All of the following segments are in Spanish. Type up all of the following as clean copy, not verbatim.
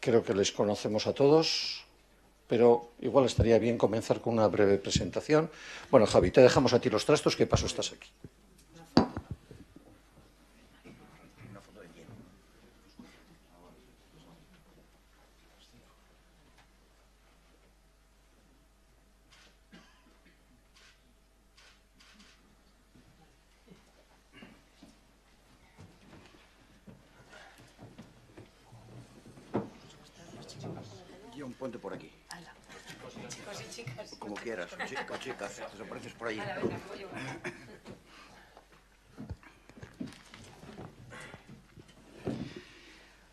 Creo que les conocemos a todos, pero igual estaría bien comenzar con una breve presentación. Bueno, Javi, te dejamos a ti los trastos, ¿qué paso estás aquí? Ponte por aquí. Como quieras, o chicas, te desapareces por ahí.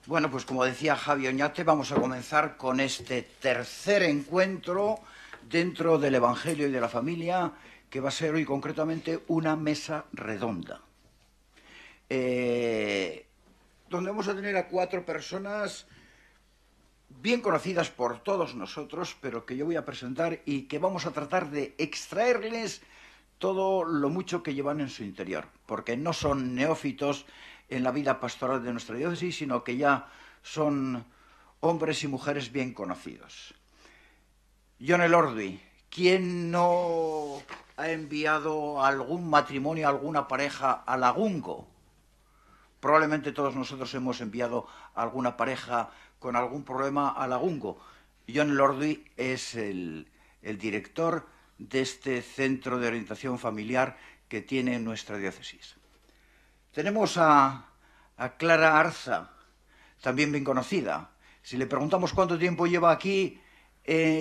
Bueno, pues como decía Javi Oñate, vamos a comenzar con este tercer encuentro dentro del Evangelio y de la Familia, que va a ser hoy concretamente una mesa redonda. Donde vamos a tener a 4 personas bien conocidas por todos nosotros, pero que yo voy a presentar y que vamos a tratar de extraerles todo lo mucho que llevan en su interior, porque no son neófitos en la vida pastoral de nuestra diócesis, sino que ya son hombres y mujeres bien conocidos. John Elorduy, ¿quién no ha enviado algún matrimonio, alguna pareja a Lagungo? Probablemente todos nosotros hemos enviado a alguna pareja con algún problema a Lagungo. John Elorduy es el director de este centro de orientación familiar que tiene nuestra diócesis. Tenemos a Clara Arza, también bien conocida. Si le preguntamos cuánto tiempo lleva aquí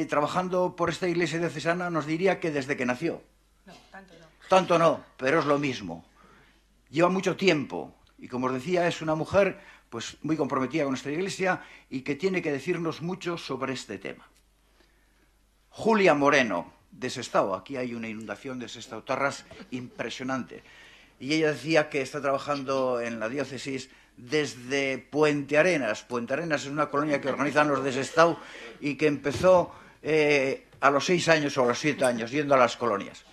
trabajando por esta iglesia diocesana, nos diría que desde que nació. No, tanto no. Tanto no, pero es lo mismo. Lleva mucho tiempo y, como os decía, es una mujer pues muy comprometida con nuestra iglesia y que tiene que decirnos mucho sobre este tema. Julia Moreno, de Sestao. Aquí hay una inundación de sestautarras impresionante. Y ella decía que está trabajando en la diócesis desde Puente Arenas. Puente Arenas es una colonia que organizan los de Sestao y que empezó a los 6 años o a los 7 años yendo a las colonias.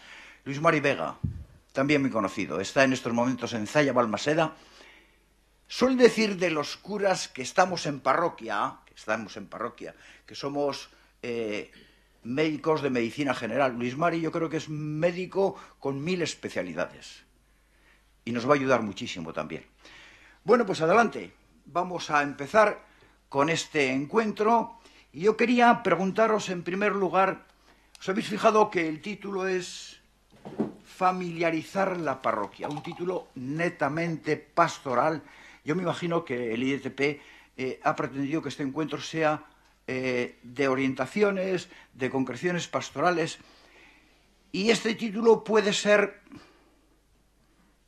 Luis Mari Vega, también muy conocido, está en estos momentos en Zaya, Balmaseda. Suelen decir de los curas que estamos en parroquia, que somos médicos de medicina general. Luis Mari yo creo que es médico con 1000 especialidades y nos va a ayudar muchísimo también. Bueno, pues adelante, vamos a empezar con este encuentro y yo quería preguntaros en primer lugar, ¿os habéis fijado que el título es Familiarizar la parroquia? Un título netamente pastoral. Yo me imagino que el IETP ha pretendido que este encuentro sea de orientaciones, de concreciones pastorales, y este título puede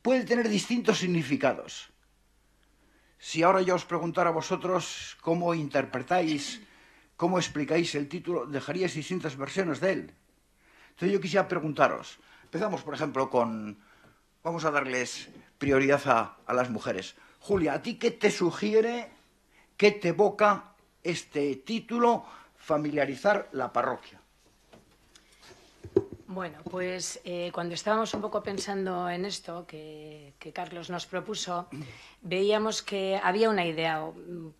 tener distintos significados. Si ahora yo os preguntara a vosotros cómo interpretáis, cómo explicáis el título, dejaríais distintas versiones de él. Entonces yo quisiera preguntaros, empezamos por ejemplo vamos a darles prioridad a las mujeres. Julia, ¿a ti qué te sugiere, qué te evoca este título, Familiarizar la parroquia? Bueno, pues cuando estábamos un poco pensando en esto que Carlos nos propuso, veíamos que había una idea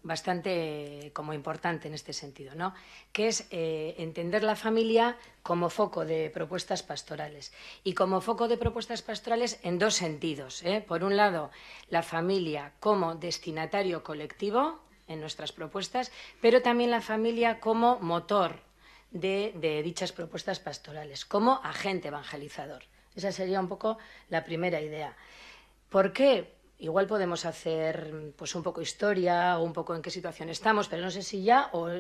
bastante como importante en este sentido, ¿no? Que es entender la familia como foco de propuestas pastorales. Y como foco de propuestas pastorales en 2 sentidos, ¿eh? Por un lado, la familia como destinatario colectivo en nuestras propuestas, pero también la familia como motor de dichas propuestas pastorales, como agente evangelizador. Esa sería un poco la primera idea. ¿Por qué? Igual podemos hacer pues un poco historia o un poco en qué situación estamos, pero no sé si ya o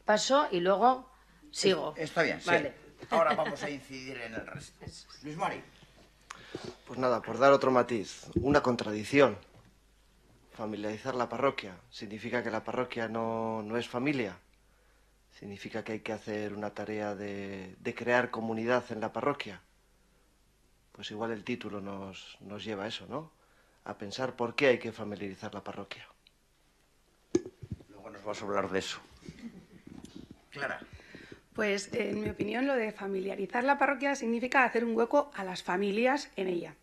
paso y luego sigo. Está bien, vale. Sí. Ahora vamos a incidir en el resto. Luis Mari. Pues nada, por dar otro matiz, una contradicción. Familiarizar la parroquia significa que la parroquia no es familia. Significa que hay que hacer una tarea de crear comunidad en la parroquia. Pues igual el título nos lleva a eso, ¿no? A pensar por qué hay que familiarizar la parroquia. Luego nos vas a hablar de eso. Clara. Pues, en mi opinión, lo de familiarizar la parroquia significa hacer un hueco a las familias en ella.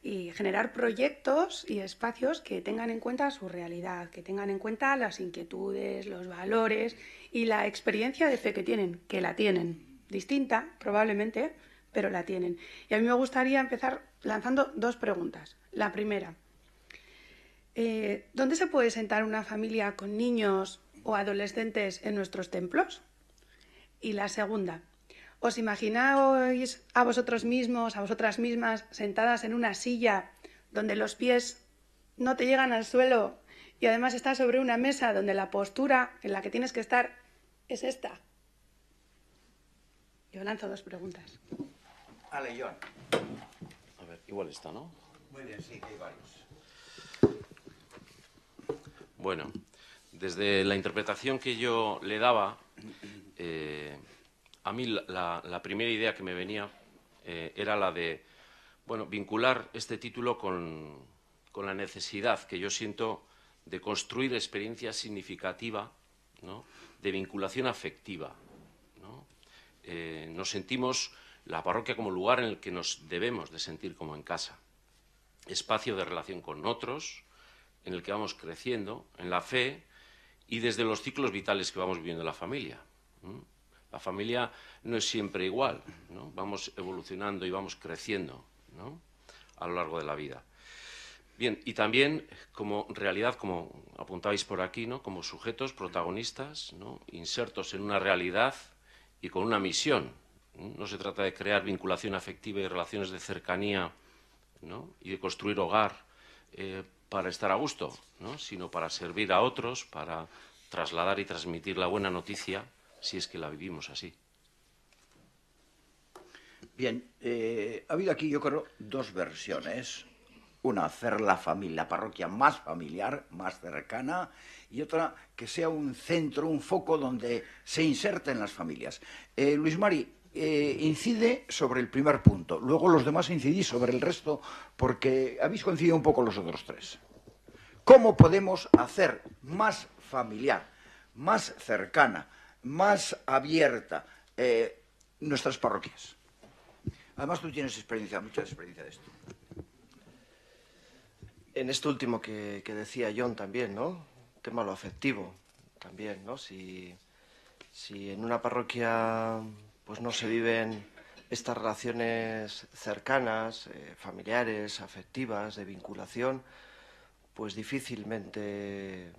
y generar proyectos y espacios que tengan en cuenta su realidad, que tengan en cuenta las inquietudes, los valores y la experiencia de fe que la tienen, distinta probablemente, pero la tienen. Y a mí me gustaría empezar lanzando 2 preguntas. La primera, ¿dónde se puede sentar una familia con niños o adolescentes en nuestros templos? Y la segunda, ¿os imagináis a vosotros mismos, a vosotras mismas, sentadas en una silla donde los pies no te llegan al suelo y además estás sobre una mesa donde la postura en la que tienes que estar es esta? Yo lanzo 2 preguntas. Ale, Joan. A ver, igual está, ¿no? Muy bien, sí, que hay varios. Bueno, desde la interpretación que yo le daba, a mí la primera idea que me venía era la de, bueno, vincular este título con la necesidad que yo siento de construir experiencia significativa, ¿no?, de vinculación afectiva, ¿no? Nos sentimos la parroquia como lugar en el que nos debemos de sentir como en casa, espacio de relación con otros, en el que vamos creciendo en la fe y desde los ciclos vitales que vamos viviendo en la familia. La familia no es siempre igual, ¿no? Vamos evolucionando y vamos creciendo, ¿no?, a lo largo de la vida. Bien, y también como realidad, como apuntabais por aquí, ¿no?, como sujetos protagonistas, ¿no?, insertos en una realidad y con una misión. No se trata de crear vinculación afectiva y relaciones de cercanía, ¿no?, y de construir hogar para estar a gusto, ¿no?, sino para servir a otros, para trasladar y transmitir la buena noticia, si es que la vivimos así. Bien, ha habido aquí, yo creo, 2 versiones. Una, hacer la parroquia más familiar, más cercana, y otra, que sea un centro, un foco donde se inserten las familias. Luis Mari, incide sobre el primer punto, luego los demás incidís sobre el resto, porque habéis coincidido un poco los otros 3. ¿Cómo podemos hacer más familiar, más cercana, más abierta nuestras parroquias? Además, tú tienes experiencia, mucha experiencia de esto. En esto último que decía John también, ¿no? El tema de lo afectivo también, ¿no? Si en una parroquia pues no se viven estas relaciones cercanas, familiares, afectivas, de vinculación, pues difícilmente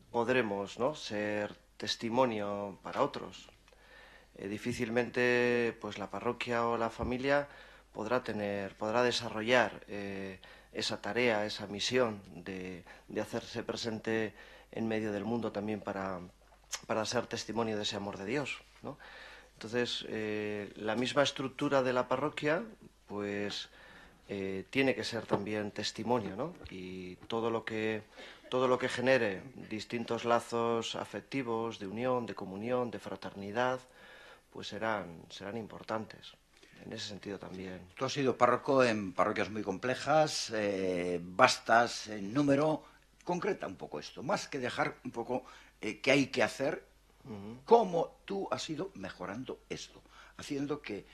podremos, ¿no?, ser testimonio para otros. Difícilmente pues la parroquia o la familia podrá desarrollar esa tarea, esa misión de hacerse presente en medio del mundo también para ser testimonio de ese amor de Dios, ¿no? Entonces, la misma estructura de la parroquia, pues tiene que ser también testimonio, ¿no? Y todo lo que genere distintos lazos afectivos, de unión, de comunión, de fraternidad, pues serán importantes. En ese sentido también. Tú has sido párroco en parroquias muy complejas, vastas en número. Concreta un poco esto, más que dejar un poco qué hay que hacer, cómo tú has ido mejorando esto, haciendo que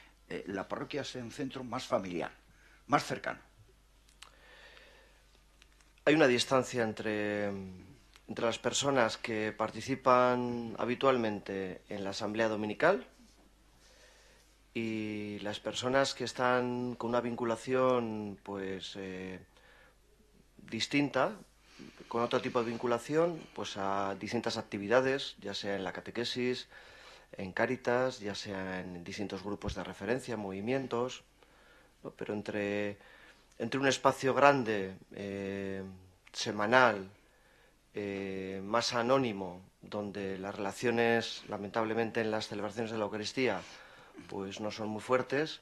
la parroquia sea un centro más familiar, más cercano. Hay una distancia entre las personas que participan habitualmente en la asamblea dominical y las personas que están con una vinculación pues distinta, con otro tipo de vinculación, pues a distintas actividades, ya sea en la catequesis, en Cáritas, ya sea en distintos grupos de referencia, movimientos, ¿no? Pero entre un espacio grande, semanal, más anónimo, donde las relaciones, lamentablemente en las celebraciones de la Eucaristía, pues no son muy fuertes,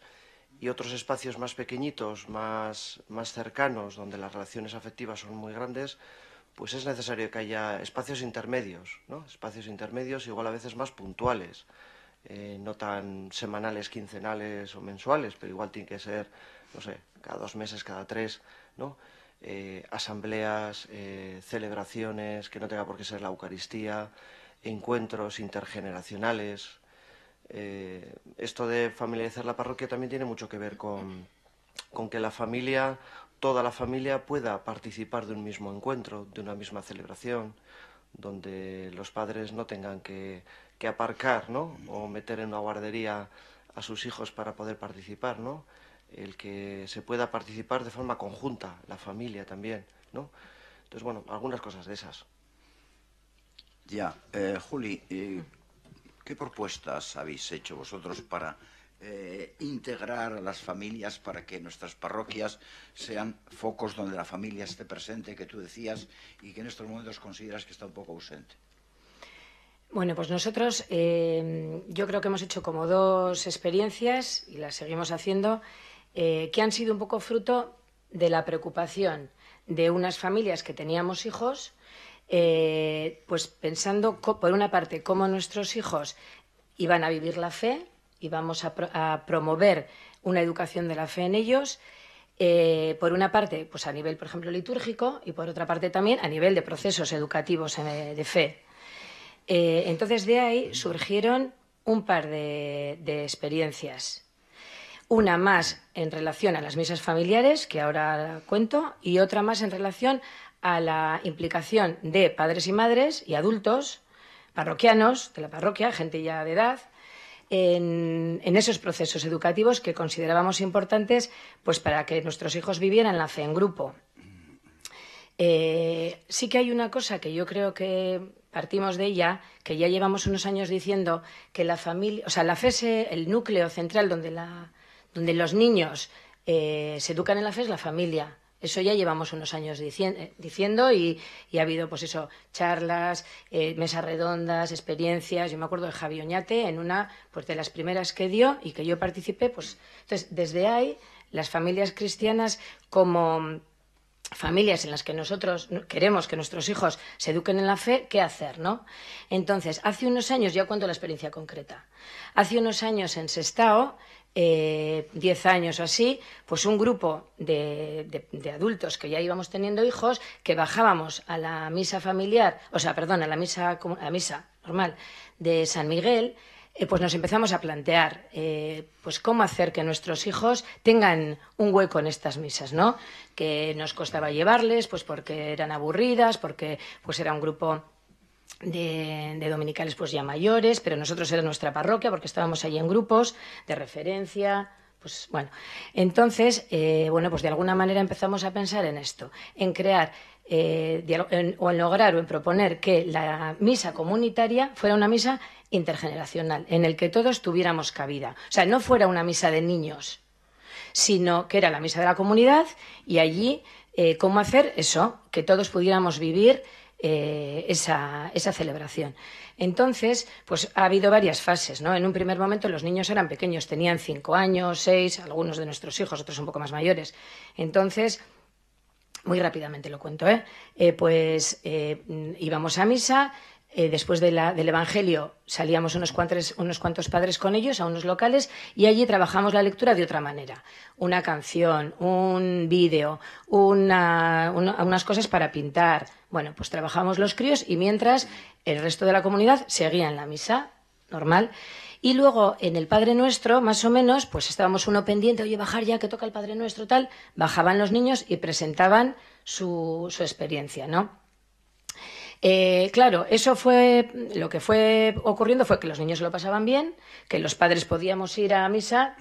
y otros espacios más pequeñitos, más cercanos, donde las relaciones afectivas son muy grandes, pues es necesario que haya espacios intermedios, ¿no? Espacios intermedios igual a veces más puntuales, no tan semanales, quincenales o mensuales, pero igual tiene que ser, no sé, cada 2 meses, cada 3, ¿no? Asambleas, celebraciones, que no tenga por qué ser la Eucaristía, encuentros intergeneracionales. Esto de familiarizar la parroquia también tiene mucho que ver con que la familia toda la familia pueda participar de un mismo encuentro, de una misma celebración, donde los padres no tengan que aparcar, ¿no? O meter en una guardería a sus hijos para poder participar, ¿no? El que se pueda participar de forma conjunta, la familia también, ¿no? Entonces, bueno, algunas cosas de esas. Ya, Juli, ¿qué propuestas habéis hecho vosotros para integrar a las familias, para que nuestras parroquias sean focos donde la familia esté presente, que tú decías, y que en estos momentos consideras que está un poco ausente? Bueno, pues nosotros yo creo que hemos hecho como 2 experiencias, y las seguimos haciendo, que han sido un poco fruto de la preocupación de unas familias que teníamos hijos, pues pensando, por una parte, cómo nuestros hijos iban a vivir la fe, íbamos a promover una educación de la fe en ellos, por una parte, pues a nivel, por ejemplo, litúrgico, y por otra parte también a nivel de procesos educativos de fe. Entonces, de ahí surgieron un par de experiencias. Una más en relación a las misas familiares, que ahora cuento, y otra más en relación a la implicación de padres y madres y adultos, parroquianos de la parroquia, gente ya de edad, en esos procesos educativos que considerábamos importantes, pues para que nuestros hijos vivieran la fe en grupo. Sí que hay una cosa que yo creo que partimos de ella, que ya llevamos unos años diciendo, que la familia, o sea, la fe es el núcleo central donde los niños se educan en la fe, es la familia. Eso ya llevamos unos años diciendo y ha habido, pues eso, charlas, mesas redondas, experiencias. Yo me acuerdo de Javi Oñate en una, pues de las primeras que dio y que yo participé. Pues entonces, desde ahí, las familias cristianas como familias en las que nosotros queremos que nuestros hijos se eduquen en la fe, ¿qué hacer, no? Entonces, hace unos años, ya cuento la experiencia concreta, hace unos años en Sestao, 10 años o así, pues un grupo de adultos que ya íbamos teniendo hijos, que bajábamos a la misa familiar, o sea, perdón, a la misa normal de San Miguel, pues nos empezamos a plantear pues cómo hacer que nuestros hijos tengan un hueco en estas misas, ¿no? Que nos costaba llevarles, pues porque eran aburridas, porque pues era un grupo de dominicales pues ya mayores, pero nosotros era nuestra parroquia porque estábamos allí en grupos de referencia. Pues bueno, entonces, bueno, pues de alguna manera empezamos a pensar en esto, en crear o en lograr o en proponer que la misa comunitaria fuera una misa intergeneracional, en el que todos tuviéramos cabida. O sea, no fuera una misa de niños, sino que era la misa de la comunidad y allí, ¿cómo hacer eso? Que todos pudiéramos vivir esa celebración. Entonces, pues ha habido varias fases, ¿no? En un primer momento los niños eran pequeños, tenían 5 años, 6, algunos de nuestros hijos, otros un poco más mayores. Entonces, muy rápidamente lo cuento, pues íbamos a misa, después del Evangelio salíamos unos cuantos padres con ellos a unos locales y allí trabajamos la lectura de otra manera. Una canción, un vídeo, unas cosas para pintar. Bueno, pues trabajamos los críos y mientras el resto de la comunidad seguía en la misa normal. Y luego en el Padre Nuestro, más o menos, pues estábamos uno pendiente, oye, bajar ya que toca el Padre Nuestro, tal. Bajaban los niños y presentaban su experiencia, ¿no? Claro, eso fue lo que fue ocurriendo, fue que los niños se lo pasaban bien, que los padres podíamos ir a misa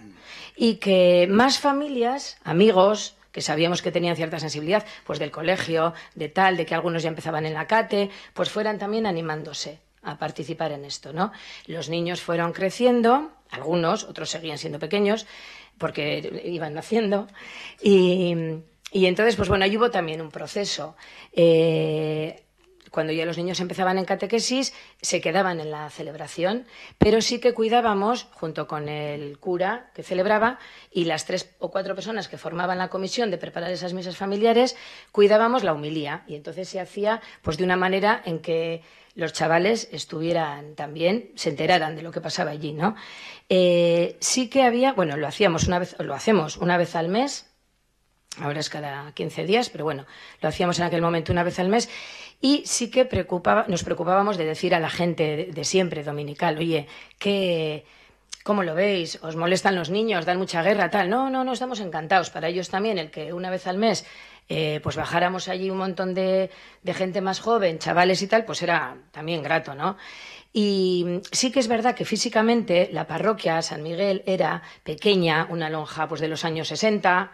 y que más familias, amigos, que sabíamos que tenían cierta sensibilidad, pues del colegio, de tal, de que algunos ya empezaban en la cate, pues fueran también animándose a participar en esto, ¿no? Los niños fueron creciendo, algunos, otros seguían siendo pequeños, porque iban naciendo, y entonces, pues bueno, ahí hubo también un proceso. Cuando ya los niños empezaban en catequesis, se quedaban en la celebración, pero sí que cuidábamos, junto con el cura que celebraba y las 3 o 4 personas que formaban la comisión de preparar esas misas familiares, cuidábamos la homilía. Y entonces se hacía pues de una manera en que los chavales estuvieran también, se enteraran de lo que pasaba allí, ¿no? Sí que había, bueno, lo hacemos una vez al mes. Ahora es cada 15 días, pero bueno, lo hacíamos en aquel momento una vez al mes y sí que nos preocupábamos de decir a la gente de siempre, dominical, oye, ¿cómo lo veis? ¿Os molestan los niños? ¿Dan mucha guerra? Tal. No, no, no, estamos encantados. Para ellos también el que una vez al mes pues bajáramos allí un montón de gente más joven, chavales y tal, pues era también grato, ¿no? Y sí que es verdad que físicamente la parroquia San Miguel era pequeña, una lonja pues de los años 60,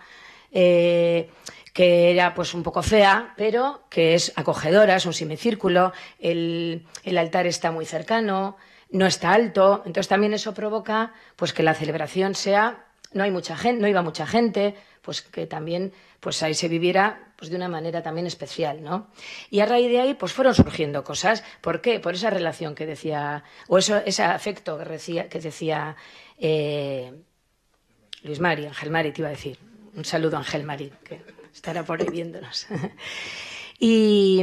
que era pues un poco fea, pero que es acogedora, es un semicírculo, el altar está muy cercano, no está alto, entonces también eso provoca pues que la celebración sea, no hay mucha gente, no iba mucha gente, pues que también pues ahí se viviera pues de una manera también especial, ¿no? Y a raíz de ahí pues fueron surgiendo cosas. ¿Por qué? Por esa relación que decía, o ese afecto que decía Luis Mari, Ángel Mari te iba a decir. Un saludo a Ángel Mari, que estará por ahí viéndonos. Y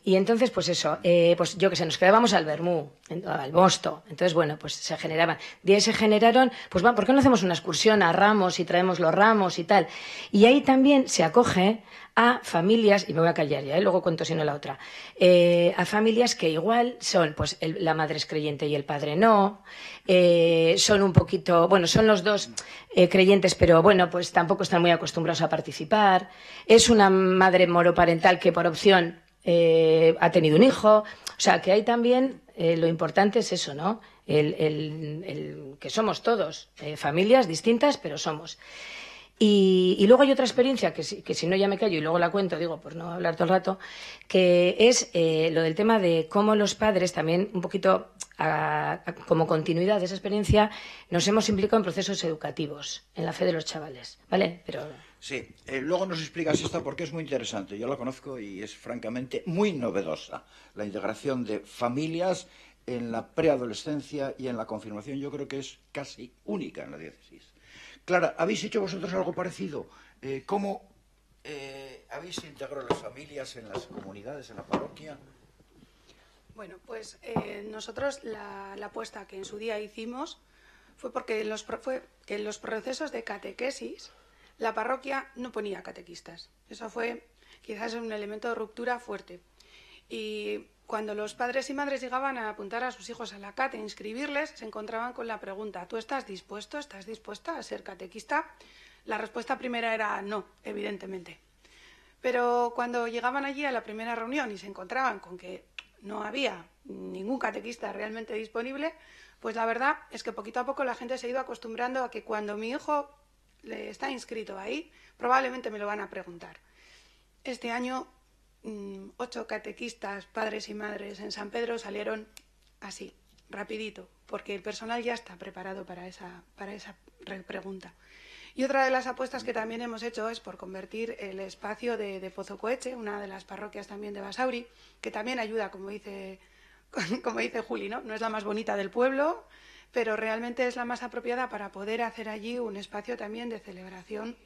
entonces, pues eso, pues yo que sé, nos quedábamos al vermú, al mosto. Entonces, bueno, pues se generaban. De ahí se generaron, pues ¿por qué no hacemos una excursión a Ramos y traemos los ramos y tal? Y ahí también se acoge a familias, y me voy a callar ya, luego cuento si no la otra, a familias que igual son, pues la madre es creyente y el padre no, son un poquito, bueno, son los dos creyentes, pero bueno, pues tampoco están muy acostumbrados a participar, es una madre monoparental que por opción ha tenido un hijo, o sea, que hay también, lo importante es eso, ¿no? Que somos todos, familias distintas, pero somos. Y luego hay otra experiencia que si no ya me callo y luego la cuento, digo, por no hablar todo el rato, que es lo del tema de cómo los padres también, un poquito como continuidad de esa experiencia, nos hemos implicado en procesos educativos, en la fe de los chavales, ¿vale? Pero... Sí, luego nos explicas esta porque es muy interesante. Yo la conozco y es francamente muy novedosa. La integración de familias en la preadolescencia y en la confirmación yo creo que es casi única en la diócesis. Clara, ¿habéis hecho vosotros algo parecido? ¿Cómo habéis integrado las familias en las comunidades, en la parroquia? Bueno, pues nosotros la apuesta que en su día hicimos fue porque en los procesos de catequesis la parroquia no ponía catequistas. Eso fue quizás un elemento de ruptura fuerte. Y cuando los padres y madres llegaban a apuntar a sus hijos a la cate, inscribirles, se encontraban con la pregunta, ¿tú estás dispuesto, estás dispuesta a ser catequista? La respuesta primera era no, evidentemente. Pero cuando llegaban allí a la primera reunión y se encontraban con que no había ningún catequista realmente disponible, pues la verdad es que poquito a poco la gente se ha ido acostumbrando a que cuando mi hijo le está inscrito ahí, probablemente me lo van a preguntar. Este año 8 catequistas, padres y madres en San Pedro salieron así, rapidito, porque el personal ya está preparado para esa pregunta. Y otra de las apuestas que también hemos hecho es por convertir el espacio de Pozo Coeche, una de las parroquias también de Basauri, que también ayuda, como dice Juli, ¿no? No es la más bonita del pueblo, pero realmente es la más apropiada para poder hacer allí un espacio también de celebración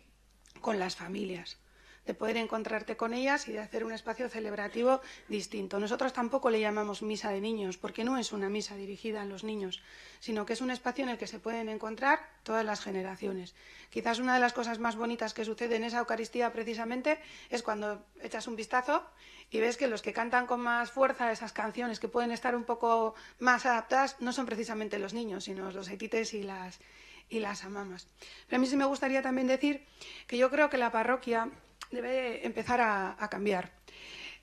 con las familias, de poder encontrarte con ellas y de hacer un espacio celebrativo distinto. Nosotros tampoco le llamamos misa de niños, porque no es una misa dirigida a los niños, sino que es un espacio en el que se pueden encontrar todas las generaciones. Quizás una de las cosas más bonitas que sucede en esa Eucaristía precisamente es cuando echas un vistazo y ves que los que cantan con más fuerza esas canciones que pueden estar un poco más adaptadas no son precisamente los niños, sino los aitites y las amamas. Pero a mí sí me gustaría también decir que yo creo que la parroquia debe empezar a cambiar.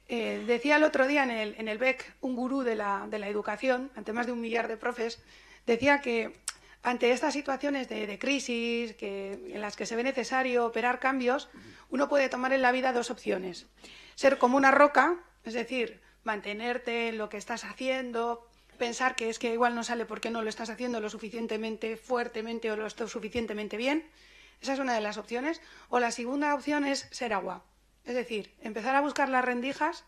Decía el otro día en el BEC, un gurú de la educación, ante más de 1 millar de profes, decía que ante estas situaciones de crisis en las que se ve necesario operar cambios, uno puede tomar en la vida 2 opciones. Ser como una roca, es decir, mantenerte en lo que estás haciendo, pensar que es que igual no sale porque no lo estás haciendo lo suficientemente fuertemente o lo suficientemente bien. Esa es una de las opciones. O la segunda opción es ser agua. Es decir, empezar a buscar las rendijas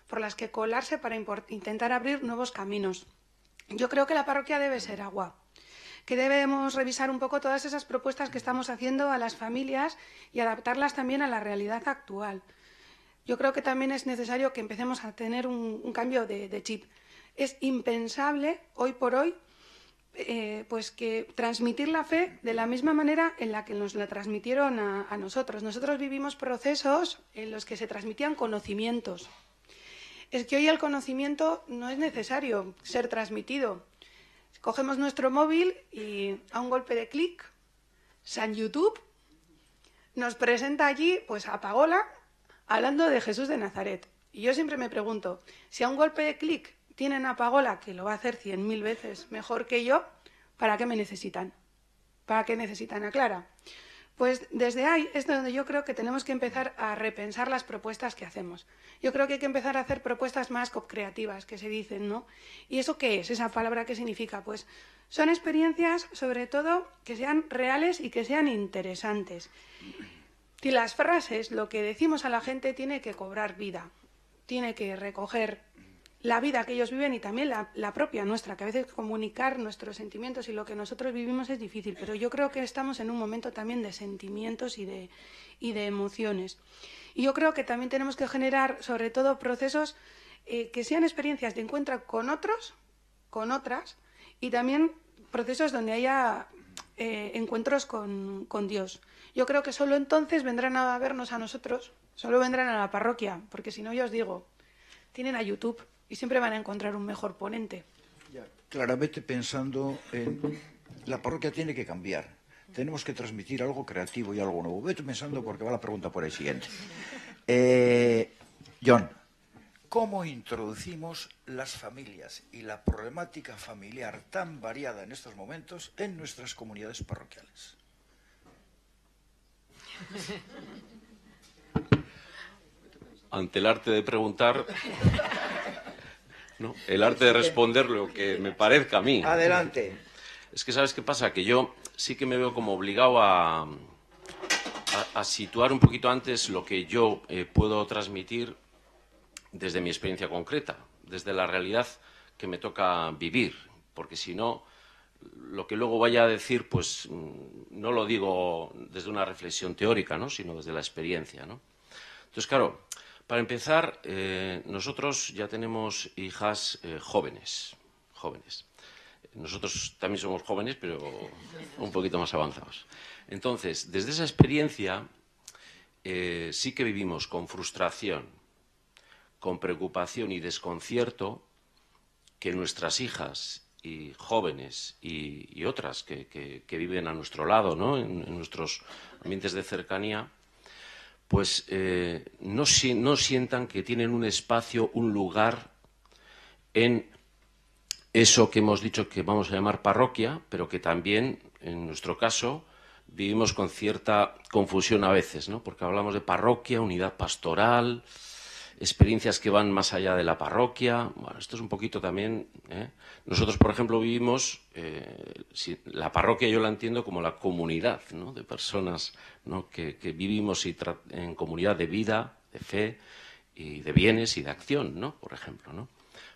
por las que colarse para intentar abrir nuevos caminos. Yo creo que la parroquia debe ser agua, que debemos revisar un poco todas esas propuestas que estamos haciendo a las familias y adaptarlas también a la realidad actual. Yo creo que también es necesario que empecemos a tener un cambio de chip. Es impensable hoy por hoy pues que transmitir la fe de la misma manera en la que nos la transmitieron a nosotros. Nosotros vivimos procesos en los que se transmitían conocimientos. Es que hoy el conocimiento no es necesario ser transmitido. Cogemos nuestro móvil y a un golpe de clic, San YouTube nos presenta allí pues a Pagola hablando de Jesús de Nazaret. Y yo siempre me pregunto, si a un golpe de clic tienen a Pagola, que lo va a hacer 100.000 veces mejor que yo, ¿para qué me necesitan? ¿Para qué necesitan a Clara? Pues desde ahí es donde yo creo que tenemos que empezar a repensar las propuestas que hacemos. Yo creo que hay que empezar a hacer propuestas más creativas, que se dicen, ¿no? ¿Y eso qué es? ¿Esa palabra qué significa? Pues son experiencias, sobre todo, que sean reales y que sean interesantes. Y las frases, lo que decimos a la gente, tiene que cobrar vida, tiene que recoger la vida que ellos viven y también la propia nuestra, que a veces comunicar nuestros sentimientos y lo que nosotros vivimos es difícil, pero yo creo que estamos en un momento también de sentimientos y de emociones. Y yo creo que también tenemos que generar, sobre todo, procesos que sean experiencias de encuentro con otros, con otras, y también procesos donde haya encuentros con Dios. Yo creo que solo entonces vendrán a vernos a nosotros, solo vendrán a la parroquia, porque si no, ya os digo, tienen a YouTube y siempre van a encontrar un mejor ponente. Ya, claramente pensando en la parroquia tiene que cambiar. Tenemos que transmitir algo creativo y algo nuevo. Vete pensando porque va la pregunta por ahí siguiente. John, ¿cómo introducimos las familias y la problemática familiar tan variada en estos momentos en nuestras comunidades parroquiales? Ante el arte de preguntar, ¿no? El arte de responder lo que me parezca a mí. Adelante. Es que, ¿sabes qué pasa? Que yo sí que me veo como obligado a situar un poquito antes lo que yo puedo transmitir desde mi experiencia concreta, desde la realidad que me toca vivir, porque si no, lo que luego vaya a decir, pues no lo digo desde una reflexión teórica, ¿no? Sino desde la experiencia, ¿no? Entonces, claro, para empezar, nosotros ya tenemos hijas jóvenes. Nosotros también somos jóvenes, pero un poquito más avanzados. Entonces, desde esa experiencia, sí que vivimos con frustración, con preocupación y desconcierto que nuestras hijas y jóvenes y otras que viven a nuestro lado, ¿no? en nuestros ambientes de cercanía, pues no sientan que tienen un espacio, un lugar en eso que hemos dicho que vamos a llamar parroquia, pero que también, en nuestro caso, vivimos con cierta confusión a veces, ¿no? Porque hablamos de parroquia, unidad pastoral, experiencias que van más allá de la parroquia. Bueno, esto es un poquito también, ¿eh? Nosotros, por ejemplo, vivimos, la parroquia yo la entiendo como la comunidad, ¿no? De personas, ¿no? que vivimos en comunidad de vida, de fe y de bienes y de acción, ¿no? Por ejemplo, ¿no?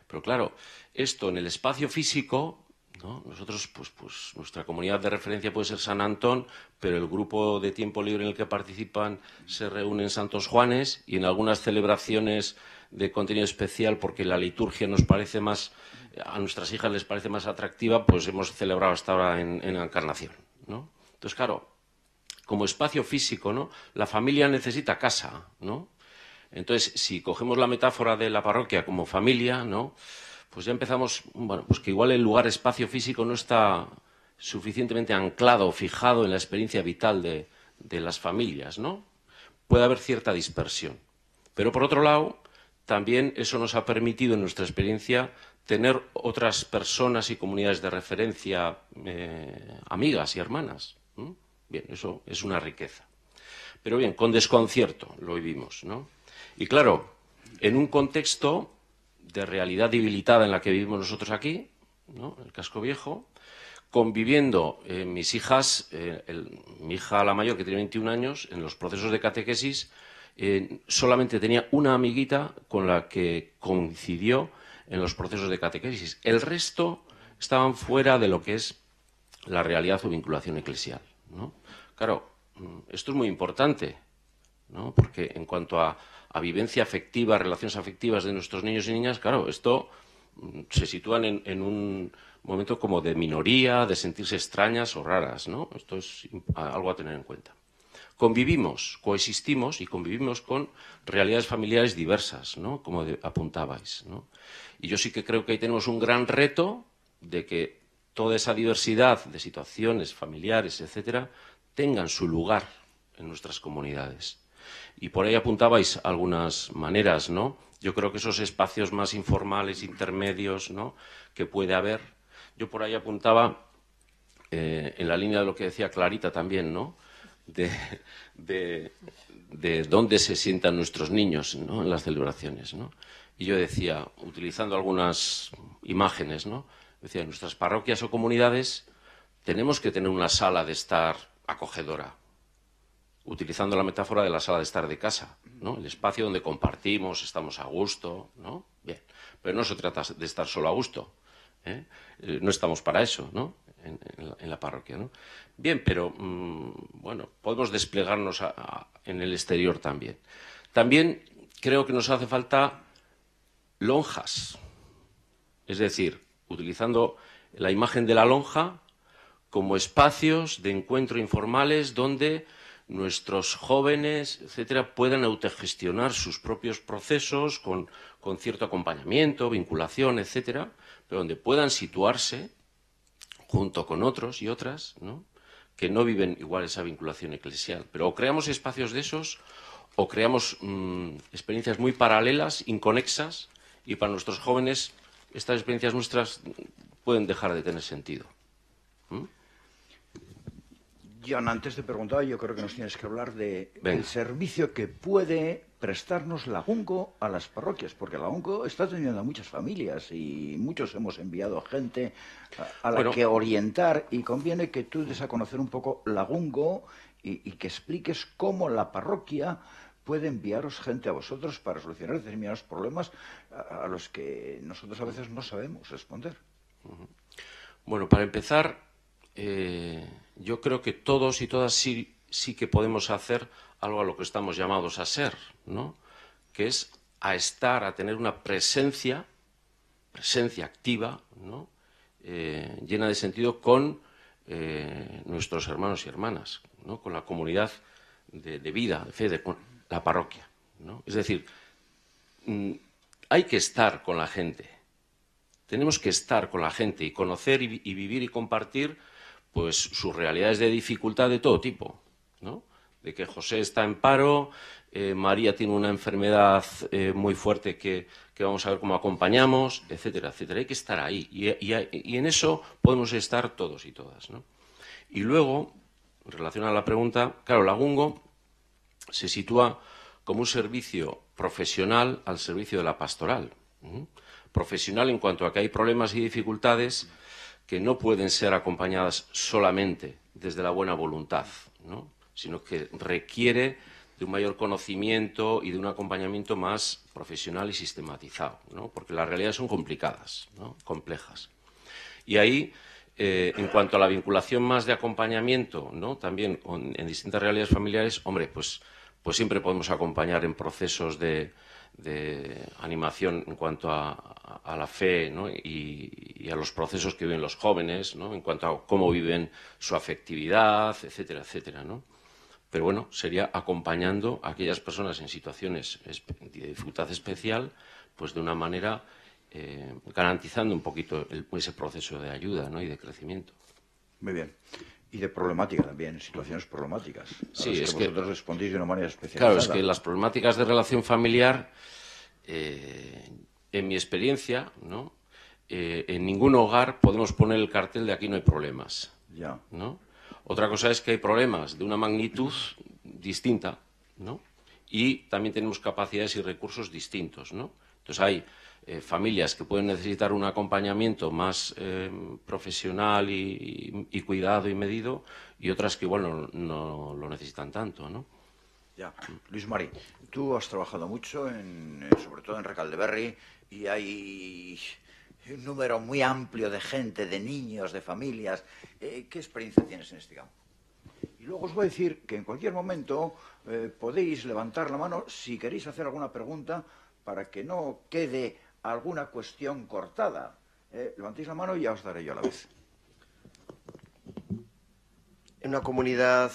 Pero claro, esto en el espacio físico, ¿no? Nosotros, pues nuestra comunidad de referencia puede ser San Antón, pero el grupo de tiempo libre en el que participan se reúne en Santos Juanes y en algunas celebraciones de contenido especial, porque la liturgia nos parece más, a nuestras hijas les parece más atractiva, pues hemos celebrado hasta ahora en la Encarnación, ¿no? Entonces, claro, como espacio físico, ¿no? La familia necesita casa, ¿no? Entonces, si cogemos la metáfora de la parroquia como familia, ¿no? Pues ya empezamos, bueno, pues que igual el lugar espacio físico no está suficientemente anclado, fijado en la experiencia vital de las familias, ¿no? Puede haber cierta dispersión. Pero por otro lado, también eso nos ha permitido en nuestra experiencia tener otras personas y comunidades de referencia, amigas y hermanas. Bien, eso es una riqueza. Pero bien, con desconcierto lo vivimos, ¿no? Y claro, en un contexto de realidad debilitada en la que vivimos nosotros aquí, ¿no? El Casco Viejo, conviviendo mis hijas, mi hija la mayor, que tiene 21 años, en los procesos de catequesis, solamente tenía una amiguita con la que coincidió en los procesos de catequesis. El resto estaban fuera de lo que es la realidad o vinculación eclesial, ¿no? Claro, esto es muy importante, ¿no? Porque en cuanto a vivencia afectiva, relaciones afectivas de nuestros niños y niñas, claro, esto se sitúan en un momento como de minoría, de sentirse extrañas o raras, ¿no? Esto es algo a tener en cuenta. Convivimos, coexistimos y convivimos con realidades familiares diversas, ¿no? Como apuntabais, ¿no? Y yo sí que creo que ahí tenemos un gran reto de que toda esa diversidad de situaciones familiares, etcétera, tengan su lugar en nuestras comunidades. Y por ahí apuntabais algunas maneras, ¿no? Yo creo que esos espacios más informales, intermedios, ¿no?, que puede haber. Yo por ahí apuntaba, en la línea de lo que decía Clarita también, ¿no?, de dónde se sientan nuestros niños, ¿no?, en las celebraciones, ¿no? Y yo decía, utilizando algunas imágenes, ¿no?, decía, en nuestras parroquias o comunidades tenemos que tener una sala de estar acogedora, utilizando la metáfora de la sala de estar de casa, ¿no?, el espacio donde compartimos, estamos a gusto, ¿no? Bien, pero no se trata de estar solo a gusto, ¿eh? No estamos para eso, ¿no?, en la parroquia, ¿no? Bien, pero, bueno, podemos desplegarnos en el exterior también. También creo que nos hace falta lonjas, es decir, utilizando la imagen de la lonja como espacios de encuentro informales donde nuestros jóvenes, etcétera, puedan autogestionar sus propios procesos con cierto acompañamiento, vinculación, etcétera, pero donde puedan situarse junto con otros y otras, ¿no?, que no viven igual esa vinculación eclesial. Pero o creamos espacios de esos o creamos experiencias muy paralelas, inconexas, y para nuestros jóvenes estas experiencias nuestras pueden dejar de tener sentido. John, antes te preguntaba, yo creo que nos tienes que hablar del Venga. servicio que puede prestarnos la UNCO a las parroquias, porque la UNCO está atendiendo a muchas familias y muchos hemos enviado gente a la que orientar, y conviene que tú des a conocer un poco la UNCO y que expliques cómo la parroquia puede enviaros gente a vosotros para solucionar determinados problemas a los que nosotros a veces no sabemos responder. Bueno, para empezar, yo creo que todos y todas sí que podemos hacer algo a lo que estamos llamados a ser, ¿no?, que es a estar, a tener una presencia activa, ¿no?, llena de sentido con nuestros hermanos y hermanas, ¿no?, con la comunidad de vida, de fe, con la parroquia, ¿no? Es decir, hay que estar con la gente, tenemos que estar con la gente y conocer y vivir y compartir pues sus realidades de dificultad de todo tipo, ¿no?, de que José está en paro, María tiene una enfermedad muy fuerte que vamos a ver cómo acompañamos, etcétera, etcétera. Hay que estar ahí y en eso podemos estar todos y todas, ¿no? Y luego, en relación a la pregunta, claro, la UNCO se sitúa como un servicio profesional al servicio de la pastoral. Profesional en cuanto a que hay problemas y dificultades que no pueden ser acompañadas solamente desde la buena voluntad, ¿no?, sino que requiere de un mayor conocimiento y de un acompañamiento más profesional y sistematizado, ¿no?, porque las realidades son complicadas, ¿no?, complejas. Y ahí, en cuanto a la vinculación más de acompañamiento, ¿no?, también en distintas realidades familiares, hombre, pues siempre podemos acompañar en procesos de animación en cuanto a la fe, ¿no?, y a los procesos que viven los jóvenes, ¿no?, en cuanto a cómo viven su afectividad, etcétera, etcétera, ¿no? Pero bueno, sería acompañando a aquellas personas en situaciones de dificultad especial, pues de una manera garantizando un poquito ese proceso de ayuda, ¿no?, y de crecimiento. Muy bien. Y de problemática también, situaciones problemáticas. Sí, es que vosotros respondéis de una manera especializada. Claro, es que las problemáticas de relación familiar, en mi experiencia, ¿no?, en ningún hogar podemos poner el cartel de aquí no hay problemas, Ya. ¿no? Otra cosa es que hay problemas de una magnitud distinta, ¿no?, y también tenemos capacidades y recursos distintos, ¿no? Entonces hay familias que pueden necesitar un acompañamiento más profesional y cuidado y medido, y otras que igual no lo necesitan tanto, ¿no? Ya. Luis Mari, tú has trabajado mucho, sobre todo en Recaldeberri, y hay un número muy amplio de gente, de niños, de familias. ¿Qué experiencia tienes en este campo? Y luego os voy a decir que en cualquier momento podéis levantar la mano si queréis hacer alguna pregunta para que no quede alguna cuestión cortada. Levantéis la mano y ya os daré yo a la vez. En una comunidad,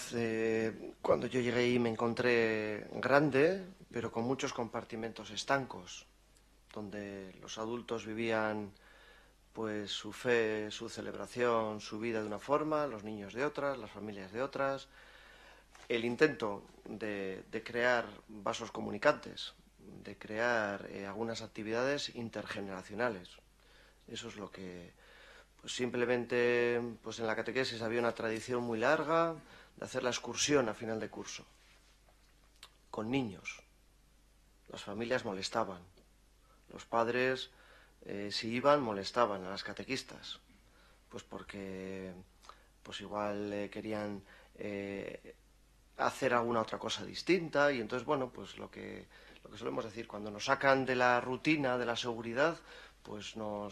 cuando yo llegué ahí me encontré grande, pero con muchos compartimentos estancos, donde los adultos vivían pues su fe, su celebración, su vida de una forma, los niños de otras, las familias de otras. El intento de crear vasos comunicantes, de crear algunas actividades intergeneracionales. Eso es lo que... Pues simplemente pues en la catequesis había una tradición muy larga de hacer la excursión a final de curso, con niños. Las familias molestaban, los padres, si iban, molestaban a las catequistas, pues porque pues igual querían hacer alguna otra cosa distinta, y entonces, bueno, pues lo que solemos decir, cuando nos sacan de la rutina, de la seguridad, pues no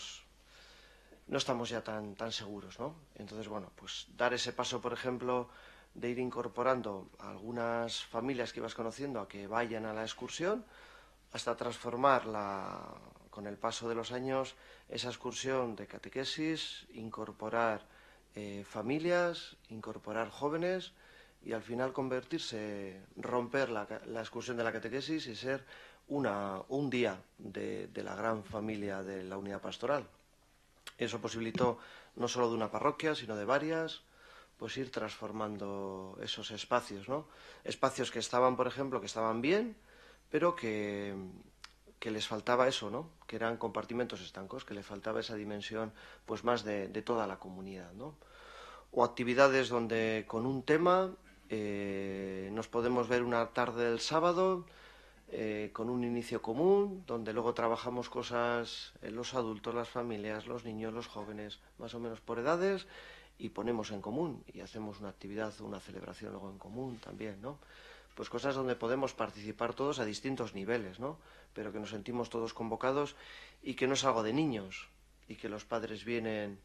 estamos ya tan seguros, ¿no? Entonces, bueno, pues dar ese paso, por ejemplo, de ir incorporando a algunas familias que ibas conociendo a que vayan a la excursión, hasta transformar con el paso de los años esa excursión de catequesis, incorporar familias, incorporar jóvenes y al final convertirse, romper la excursión de la catequesis y ser un día de la gran familia de la unidad pastoral. Eso posibilitó no solo de una parroquia, sino de varias, pues ir transformando esos espacios, ¿no? Espacios que estaban, por ejemplo, que estaban bien, pero que les faltaba eso, ¿no? Que eran compartimentos estancos, que le faltaba esa dimensión pues más de toda la comunidad, ¿no? O actividades donde con un tema nos podemos ver una tarde del sábado con un inicio común, donde luego trabajamos cosas los adultos, las familias, los niños, los jóvenes, más o menos por edades, y ponemos en común y hacemos una actividad o una celebración luego en común también, ¿no? Pues cosas donde podemos participar todos a distintos niveles, ¿no? Pero que nos sentimos todos convocados y que no es algo de niños y que los padres vienen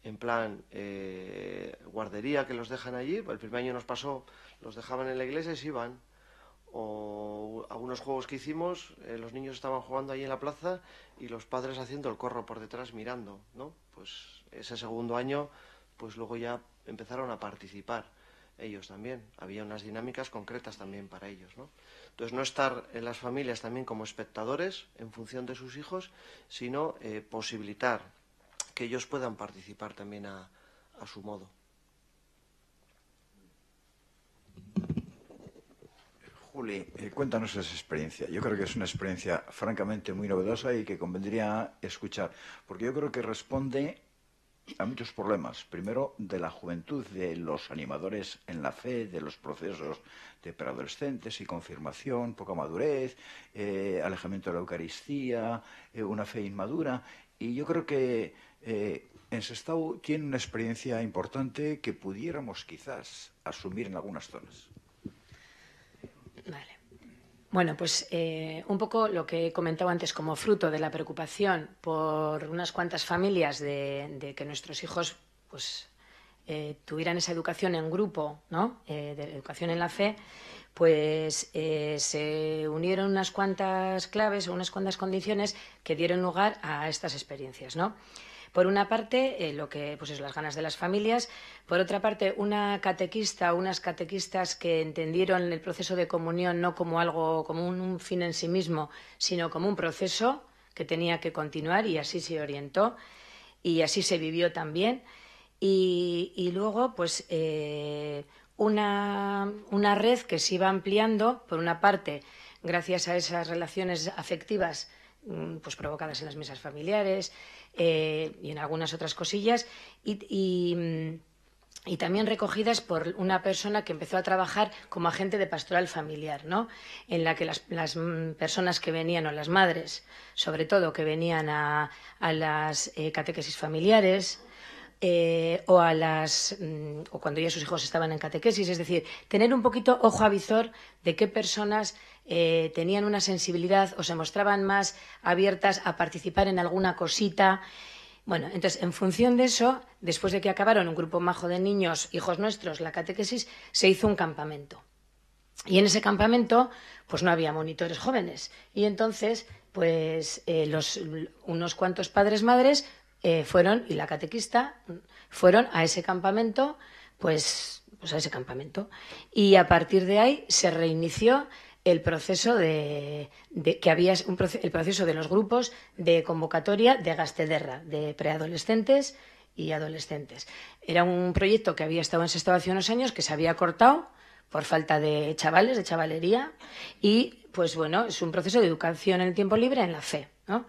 en plan guardería, que los dejan allí. El primer año nos pasó, los dejaban en la iglesia y se iban. O algunos juegos que hicimos, los niños estaban jugando allí en la plaza y los padres haciendo el corro por detrás mirando, ¿no? Pues ese segundo año, pues luego ya empezaron a participar ellos también. Había unas dinámicas concretas también para ellos, ¿no? Entonces, no estar en las familias también como espectadores en función de sus hijos, sino posibilitar que ellos puedan participar también a su modo. Juli, cuéntanos esa experiencia. Yo creo que es una experiencia francamente muy novedosa y que convendría escuchar, porque yo creo que responde a muchos problemas. Primero, de la juventud, de los animadores en la fe, de los procesos de preadolescentes y confirmación, poca madurez, alejamiento de la Eucaristía, una fe inmadura. Y yo creo que en Sestao tiene una experiencia importante que pudiéramos quizás asumir en algunas zonas. Vale. Bueno, pues un poco lo que he comentado antes, como fruto de la preocupación por unas cuantas familias de que nuestros hijos pues tuvieran esa educación en grupo, ¿no? De educación en la fe, pues se unieron unas cuantas claves o unas cuantas condiciones que dieron lugar a estas experiencias, ¿no? Por una parte, lo que, pues eso, las ganas de las familias. Por otra parte, una catequista o unas catequistas que entendieron el proceso de comunión no como algo, como un fin en sí mismo, sino como un proceso que tenía que continuar, y así se orientó y así se vivió también. Y luego, pues, una red que se iba ampliando, por una parte, gracias a esas relaciones afectivas pues provocadas en las mesas familiares y en algunas otras cosillas, y también recogidas por una persona que empezó a trabajar como agente de pastoral familiar, ¿no? En la que las personas que venían, o las madres, sobre todo, que venían a las catequesis familiares, o cuando ya sus hijos estaban en catequesis, es decir, tener un poquito ojo a visor de qué personas tenían una sensibilidad o se mostraban más abiertas a participar en alguna cosita. Bueno, entonces, en función de eso, después de que acabaron un grupo majo de niños, hijos nuestros, la catequesis, se hizo un campamento. Y en ese campamento, pues no había monitores jóvenes. Y entonces, pues unos cuantos padres, madres, fueron, y la catequista, fueron a ese campamento, pues a ese campamento. Y a partir de ahí se reinició el proceso el proceso de los grupos de convocatoria de Gaztederra, de preadolescentes y adolescentes. Era un proyecto que había estado en Sestao hace unos años, que se había cortado por falta de chavales, de chavalería, y pues bueno, es un proceso de educación en el tiempo libre en la fe, ¿no?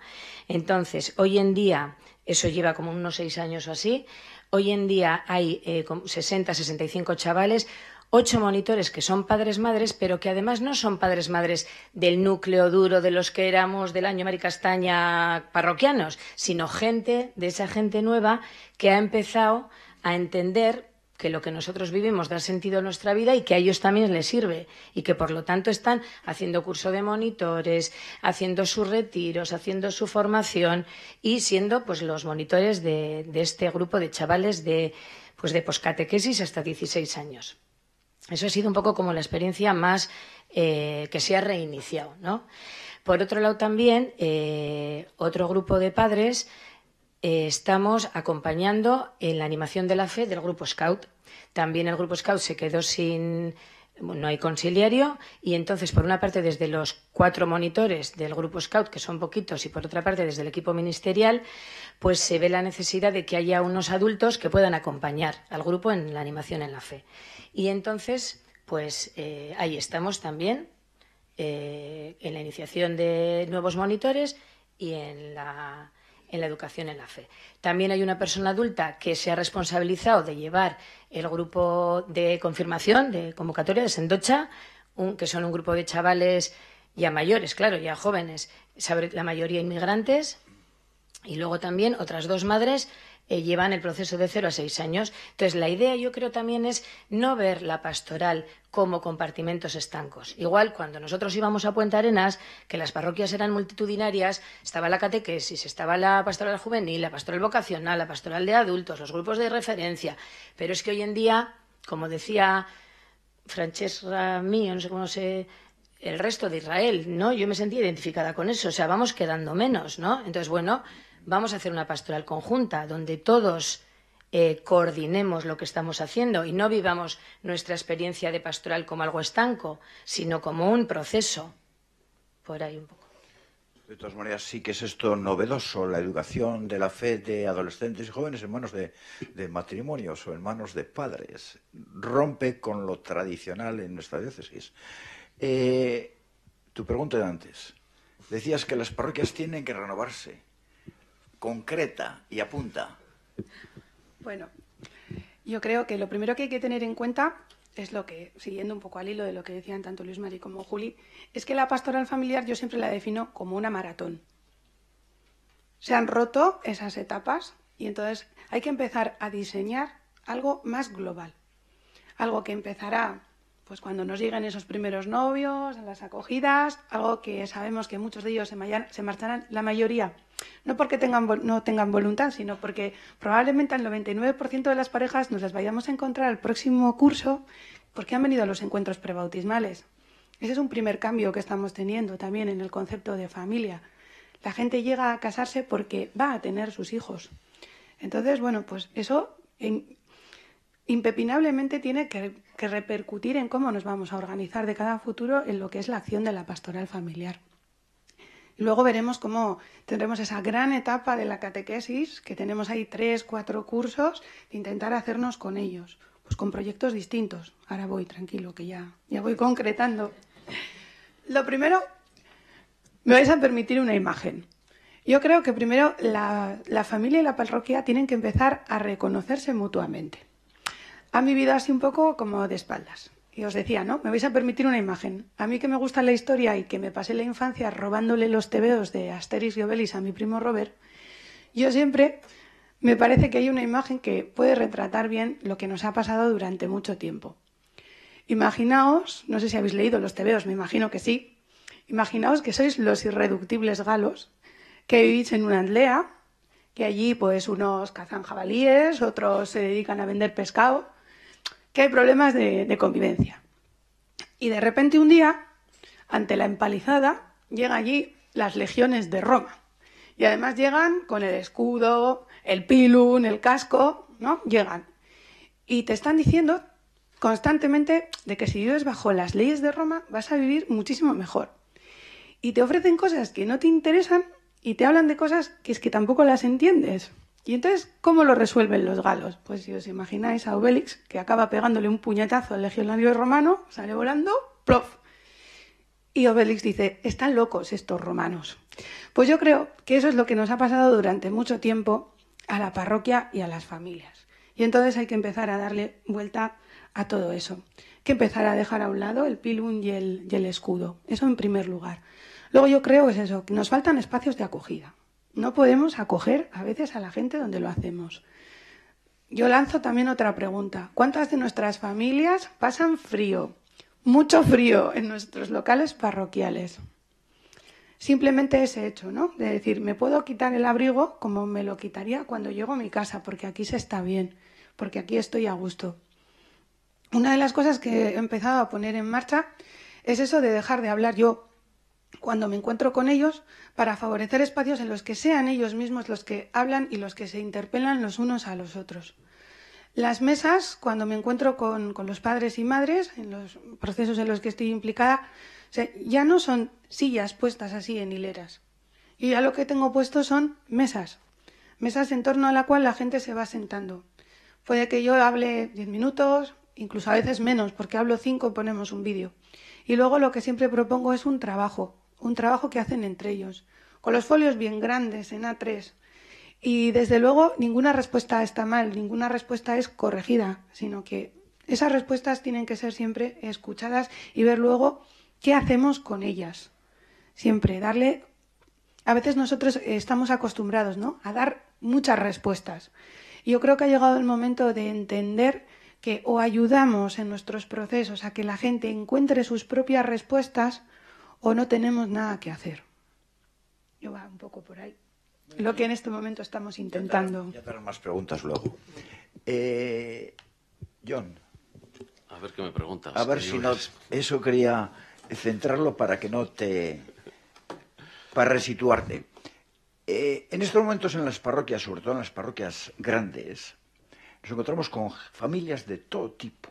Entonces, hoy en día, eso lleva como unos 6 años o así, hoy en día hay 60, 65 chavales, 8 monitores que son padres-madres, pero que además no son padres-madres del núcleo duro de los que éramos del año Mari Castaña parroquianos, sino de esa gente nueva que ha empezado a entender que lo que nosotros vivimos da sentido a nuestra vida y que a ellos también les sirve, y que por lo tanto están haciendo curso de monitores, haciendo sus retiros, haciendo su formación y siendo pues los monitores de este grupo de chavales de poscatequesis hasta 16 años. Eso ha sido un poco como la experiencia más que se ha reiniciado, ¿no? Por otro lado también, otro grupo de padres estamos acompañando en la animación de la fe del Grupo Scout. También el Grupo Scout se quedó no hay conciliario, y entonces, por una parte, desde los 4 monitores del Grupo Scout, que son poquitos, y por otra parte, desde el equipo ministerial, pues se ve la necesidad de que haya unos adultos que puedan acompañar al grupo en la animación en la fe. Y entonces, pues ahí estamos también, en la iniciación de nuevos monitores y en la educación en la fe. También hay una persona adulta que se ha responsabilizado de llevar el grupo de confirmación, de convocatoria de Sendocha, que son un grupo de chavales ya mayores, claro, ya jóvenes, la mayoría inmigrantes, y luego también otras 2 madres llevan el proceso de 0 a 6 años. Entonces, la idea, yo creo, también es no ver la pastoral como compartimentos estancos. Igual, cuando nosotros íbamos a Puente Arenas, que las parroquias eran multitudinarias, estaba la catequesis, estaba la pastoral juvenil, la pastoral vocacional, la pastoral de adultos, los grupos de referencia. Pero es que hoy en día, como decía Francesca mío, no sé cómo el resto de Israel, ¿no? Yo me sentí identificada con eso. O sea, vamos quedando menos, ¿no? Entonces, bueno, vamos a hacer una pastoral conjunta donde todos coordinemos lo que estamos haciendo y no vivamos nuestra experiencia de pastoral como algo estanco, sino como un proceso. Por ahí un poco. De todas maneras, sí que es esto novedoso, la educación de la fe de adolescentes y jóvenes en manos de matrimonios o en manos de padres. Rompe con lo tradicional en nuestra diócesis. Tu pregunta de antes. Decías que las parroquias tienen que renovarse. Concreta y apunta. Bueno, yo creo que lo primero que hay que tener en cuenta es lo que, siguiendo un poco al hilo de lo que decían tanto Luis Mari como Juli, es que la pastoral familiar yo siempre la defino como una maratón. Se han roto esas etapas y entonces hay que empezar a diseñar algo más global. Algo que empezará pues cuando nos lleguen esos primeros novios, en las acogidas, algo que sabemos que muchos de ellos se marcharán, la mayoría, no porque no tengan voluntad, sino porque probablemente el 99% de las parejas nos las vayamos a encontrar el próximo curso porque han venido a los encuentros prebautismales. Ese es un primer cambio que estamos teniendo también en el concepto de familia. La gente llega a casarse porque va a tener sus hijos. Entonces, bueno, pues eso impepinablemente tiene que repercutir en cómo nos vamos a organizar de cada futuro en lo que es la acción de la pastoral familiar. Y luego veremos cómo tendremos esa gran etapa de la catequesis, que tenemos ahí 3, 4 cursos, de intentar hacernos con ellos, pues con proyectos distintos. Ahora voy, tranquilo, que ya voy concretando. Lo primero, me vais a permitir una imagen. Yo creo que primero la familia y la parroquia tienen que empezar a reconocerse mutuamente. Han vivido así un poco como de espaldas. Y os decía, ¿no? Me vais a permitir una imagen. A mí que me gusta la historia y que me pasé la infancia robándole los tebeos de Asterix y Obelix a mi primo Robert, yo siempre me parece que hay una imagen que puede retratar bien lo que nos ha pasado durante mucho tiempo. Imaginaos, no sé si habéis leído los tebeos, me imagino que sí, imaginaos que sois los irreductibles galos, que vivís en una aldea, que allí pues unos cazan jabalíes, otros se dedican a vender pescado, que hay problemas de convivencia. Y de repente un día, ante la empalizada, llegan allí las legiones de Roma. Y además llegan con el escudo, el pilum, el casco, ¿no? Llegan. Y te están diciendo constantemente de que si vives bajo las leyes de Roma vas a vivir muchísimo mejor. Y te ofrecen cosas que no te interesan y te hablan de cosas que es que tampoco las entiendes. Y entonces, ¿cómo lo resuelven los galos? Pues si os imagináis a Obélix, que acaba pegándole un puñetazo al legionario romano, sale volando, ¡plof! Y Obélix dice, están locos estos romanos. Pues yo creo que eso es lo que nos ha pasado durante mucho tiempo a la parroquia y a las familias. Y entonces hay que empezar a darle vuelta a todo eso. Hay que empezar a dejar a un lado el pilum y el escudo. Eso en primer lugar. Luego yo creo que es eso, que nos faltan espacios de acogida. No podemos acoger a veces a la gente donde lo hacemos. Yo lanzo también otra pregunta. ¿Cuántas de nuestras familias pasan frío? Mucho frío en nuestros locales parroquiales. Simplemente ese hecho, ¿no? De decir, me puedo quitar el abrigo como me lo quitaría cuando llego a mi casa, porque aquí se está bien, porque aquí estoy a gusto. Una de las cosas que he empezado a poner en marcha es eso de dejar de hablar yo cuando me encuentro con ellos, para favorecer espacios en los que sean ellos mismos los que hablan y los que se interpelan los unos a los otros. Las mesas, cuando me encuentro con los padres y madres, en los procesos en los que estoy implicada, ya no son sillas puestas así en hileras. Yo ya lo que tengo puesto son mesas en torno a la cual la gente se va sentando. Puede que yo hable 10 minutos, incluso a veces menos, porque hablo 5 y ponemos un vídeo. Y luego lo que siempre propongo es un trabajo que hacen entre ellos, con los folios bien grandes, en A3. Y desde luego ninguna respuesta está mal, ninguna respuesta es corregida, sino que esas respuestas tienen que ser siempre escuchadas y ver luego qué hacemos con ellas. Siempre darle... A veces nosotros estamos acostumbrados, ¿no?, a dar muchas respuestas. Y yo creo que ha llegado el momento de entender que o ayudamos en nuestros procesos a que la gente encuentre sus propias respuestas o no tenemos nada que hacer. Yo va un poco por ahí. Lo que en este momento estamos intentando. Ya te harán más preguntas luego. John. A ver qué me preguntas. A ver si no... Eso quería centrarlo para que no te... para resituarte. En estos momentos en las parroquias, sobre todo en las parroquias grandes, nos encontramos con familias de todo tipo,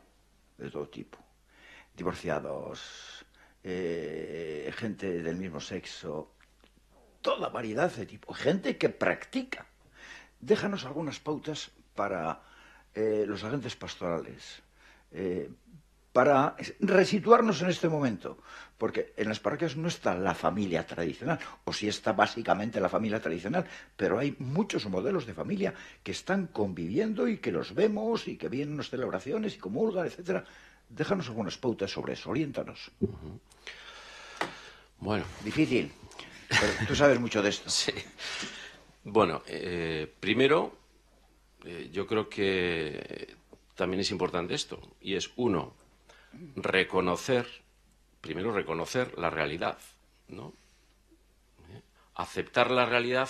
divorciados, gente del mismo sexo, toda variedad de tipo, gente que practica. Déjanos algunas pautas para los agentes pastorales, para resituarnos en este momento, porque en las parroquias no está la familia tradicional, o sí está básicamente la familia tradicional, pero hay muchos modelos de familia que están conviviendo y que los vemos y que vienen a las celebraciones y comulgan, etcétera. Déjanos algunas pautas sobre eso, oriéntanos. Bueno. Difícil, pero tú sabes mucho de esto. Sí. Bueno, primero, yo creo que también es importante esto, y es, uno, primero reconocer la realidad, ¿no? Aceptar la realidad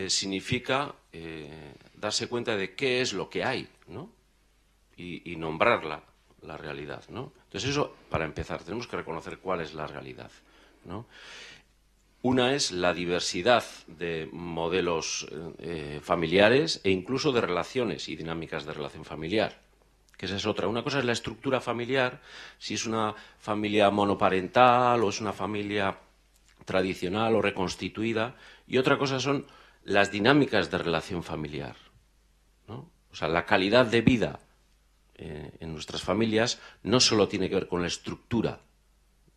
significa darse cuenta de qué es lo que hay, ¿no? Y nombrarla, la realidad, ¿no? Entonces eso, para empezar, tenemos que reconocer cuál es la realidad, ¿no? Una es la diversidad de modelos familiares e incluso de relaciones y dinámicas de relación familiar, que esa es otra. Una cosa es la estructura familiar, si es una familia monoparental o es una familia tradicional o reconstituida, y otra cosa son las dinámicas de relación familiar, ¿no? O sea, la calidad de vida en nuestras familias no solo tiene que ver con la estructura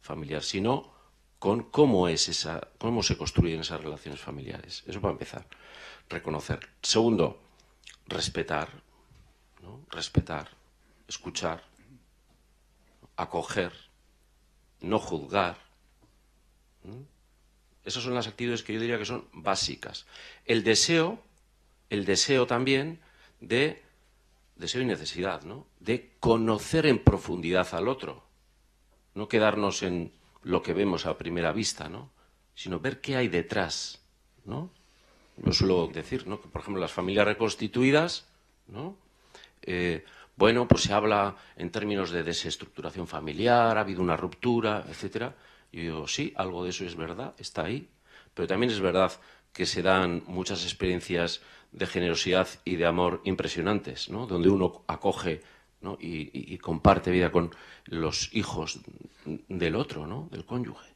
familiar, sino con cómo se construyen esas relaciones familiares. Eso para empezar. Reconocer. Segundo, respetar, ¿no? Respetar, escuchar, acoger, no juzgar. Esas son las actitudes que yo diría que son básicas. El deseo también de deseo y necesidad, ¿no? De conocer en profundidad al otro, no quedarnos en lo que vemos a primera vista, ¿no? Sino ver qué hay detrás, ¿no? Yo suelo decir, ¿no?, que, por ejemplo, las familias reconstituidas, ¿no?, bueno, pues se habla en términos de desestructuración familiar, ha habido una ruptura, etcétera. Y yo digo, sí, algo de eso es verdad, está ahí, pero también es verdad que se dan muchas experiencias de generosidad y de amor impresionantes, ¿no?, donde uno acoge ¿no? Y comparte vida con los hijos del otro, ¿no? Del cónyuge.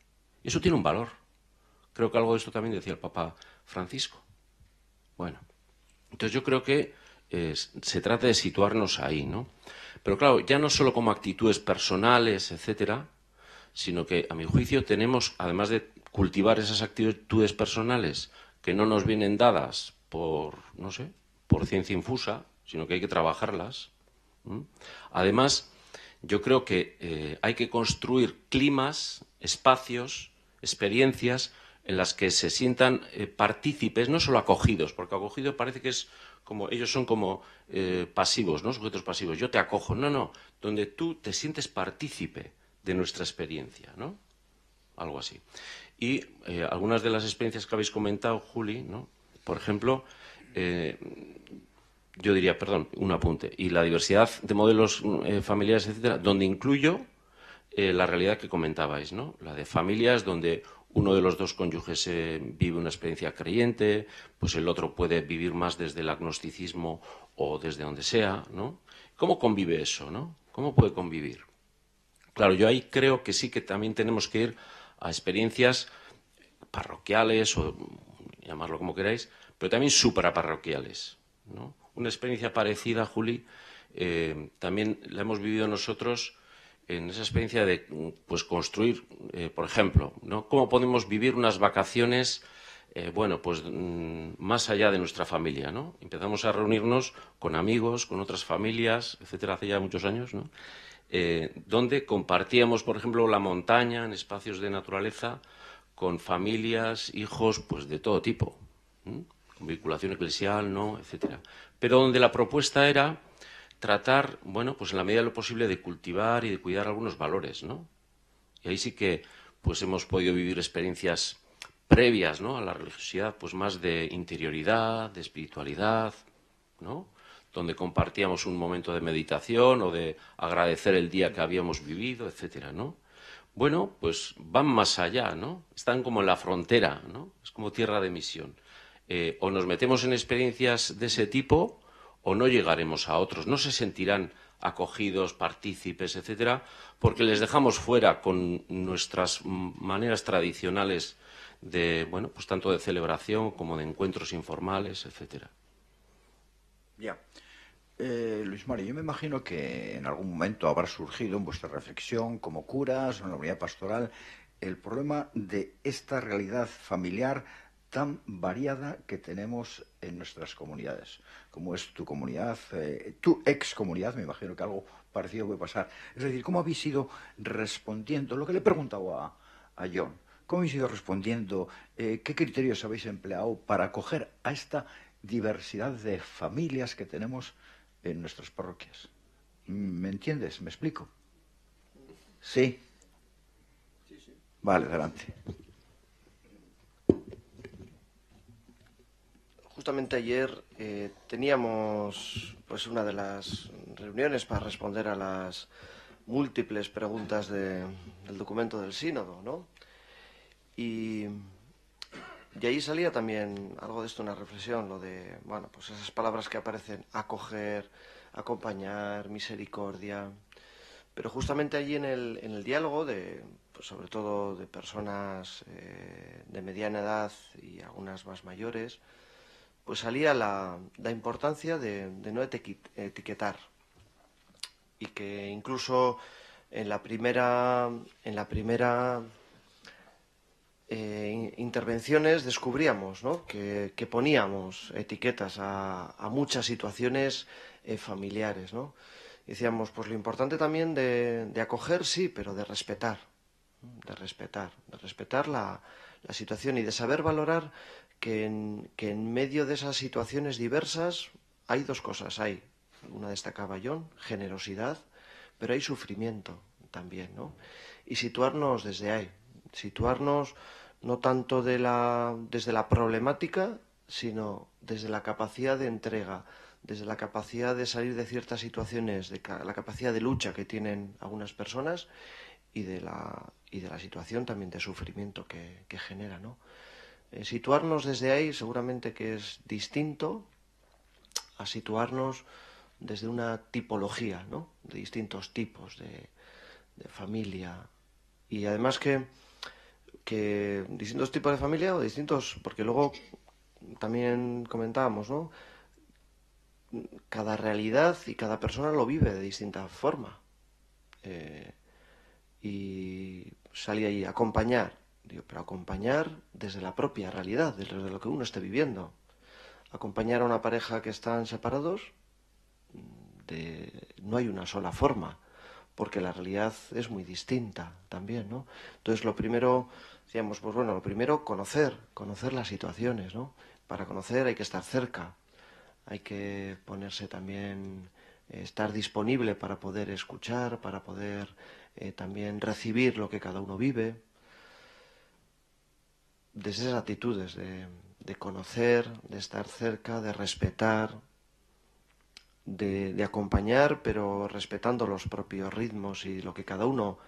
Y eso tiene un valor. Creo que algo de esto también decía el Papa Francisco. Bueno, entonces yo creo que se trata de situarnos ahí, ¿no? Pero claro, ya no solo como actitudes personales, etcétera, sino que, a mi juicio, tenemos, además de cultivar esas actitudes personales que no nos vienen dadas por, no sé, por ciencia infusa, sino que hay que trabajarlas. Además, yo creo que hay que construir climas, espacios, experiencias en las que se sientan partícipes, no solo acogidos, porque acogido parece que es como, ellos son como pasivos, ¿no? Sujetos pasivos. Yo te acojo. No, no, donde tú te sientes partícipe de nuestra experiencia, ¿no? Algo así. Y algunas de las experiencias que habéis comentado, Juli, ¿no? Por ejemplo, yo diría, perdón, un apunte, y la diversidad de modelos familiares, etcétera, donde incluyo la realidad que comentabais, ¿no? La de familias donde uno de los dos cónyuges vive una experiencia creyente, pues el otro puede vivir más desde el agnosticismo o desde donde sea, ¿no? ¿Cómo convive eso, no? ¿Cómo puede convivir? Claro, yo ahí creo que sí que también tenemos que ir a experiencias parroquiales o llamarlo como queráis, pero también supraparroquiales, ¿no? Una experiencia parecida, Juli, también la hemos vivido nosotros en esa experiencia de pues construir, por ejemplo, ¿no? ¿Cómo podemos vivir unas vacaciones, bueno, pues más allá de nuestra familia, ¿no? Empezamos a reunirnos con amigos, con otras familias, etcétera, hace ya muchos años, ¿no? Donde compartíamos, por ejemplo, la montaña en espacios de naturaleza con familias, hijos, pues de todo tipo, con vinculación eclesial, ¿no? Etcétera. Pero donde la propuesta era tratar, bueno, pues en la medida de lo posible de cultivar y de cuidar algunos valores, ¿no? Y ahí sí que pues hemos podido vivir experiencias previas, ¿no? A la religiosidad, pues más de interioridad, de espiritualidad, ¿no? Donde compartíamos un momento de meditación o de agradecer el día que habíamos vivido, etcétera, ¿no? Bueno, pues van más allá, ¿no? Están como en la frontera, ¿no? Es como tierra de misión. O nos metemos en experiencias de ese tipo o no llegaremos a otros. No se sentirán acogidos, partícipes, etcétera, porque les dejamos fuera con nuestras maneras tradicionales de, bueno, pues tanto de celebración como de encuentros informales, etcétera. Ya. Luis Mario, yo me imagino que en algún momento habrá surgido en vuestra reflexión como curas o en la unidad pastoral el problema de esta realidad familiar tan variada que tenemos en nuestras comunidades, como es tu comunidad, tu ex comunidad, me imagino que algo parecido puede pasar. Es decir, ¿cómo habéis ido respondiendo? Lo que le he preguntado a John, ¿cómo habéis ido respondiendo? ¿Qué criterios habéis empleado para acoger a esta diversidad de familias que tenemos en nuestras parroquias? ¿Me entiendes? ¿Me explico? ¿Sí? Sí. Vale, adelante. Justamente ayer teníamos pues una de las reuniones para responder a las múltiples preguntas del documento del sínodo, ¿no? Y ahí salía también algo de esto, una reflexión, lo de, bueno, pues esas palabras que aparecen, acoger, acompañar, misericordia. Pero justamente allí en el diálogo, pues sobre todo de personas de mediana edad y algunas más mayores, pues salía la importancia de no etiquetar. Y que incluso en la primera intervenciones descubríamos, ¿no? que poníamos etiquetas a muchas situaciones familiares, ¿no? Decíamos, pues lo importante también de acoger, sí, pero de respetar la situación y de saber valorar que en medio de esas situaciones diversas hay dos cosas. Hay, una destacaba John, generosidad, pero hay sufrimiento también, ¿no? Y situarnos desde ahí, situarnos no tanto desde la problemática, sino desde la capacidad de entrega, desde la capacidad de salir de ciertas situaciones, de la capacidad de lucha que tienen algunas personas y de la situación también de sufrimiento que genera, ¿no? Situarnos desde ahí seguramente que es distinto a situarnos desde una tipología, ¿no? De distintos tipos de familia. Y además que distintos tipos de familia o distintos, porque luego también comentábamos, ¿no? Cada realidad y cada persona lo vive de distinta forma. Y salí ahí a acompañar, digo, pero acompañar desde la propia realidad, desde lo que uno esté viviendo. Acompañar a una pareja que están separados, no hay una sola forma, porque la realidad es muy distinta también, ¿no? Entonces lo primero, decíamos, pues bueno, lo primero conocer las situaciones, ¿no? Para conocer hay que estar cerca, hay que ponerse también, estar disponible para poder escuchar, para poder también recibir lo que cada uno vive. Desde esas actitudes de conocer, de estar cerca, de respetar, de acompañar, pero respetando los propios ritmos y lo que cada uno...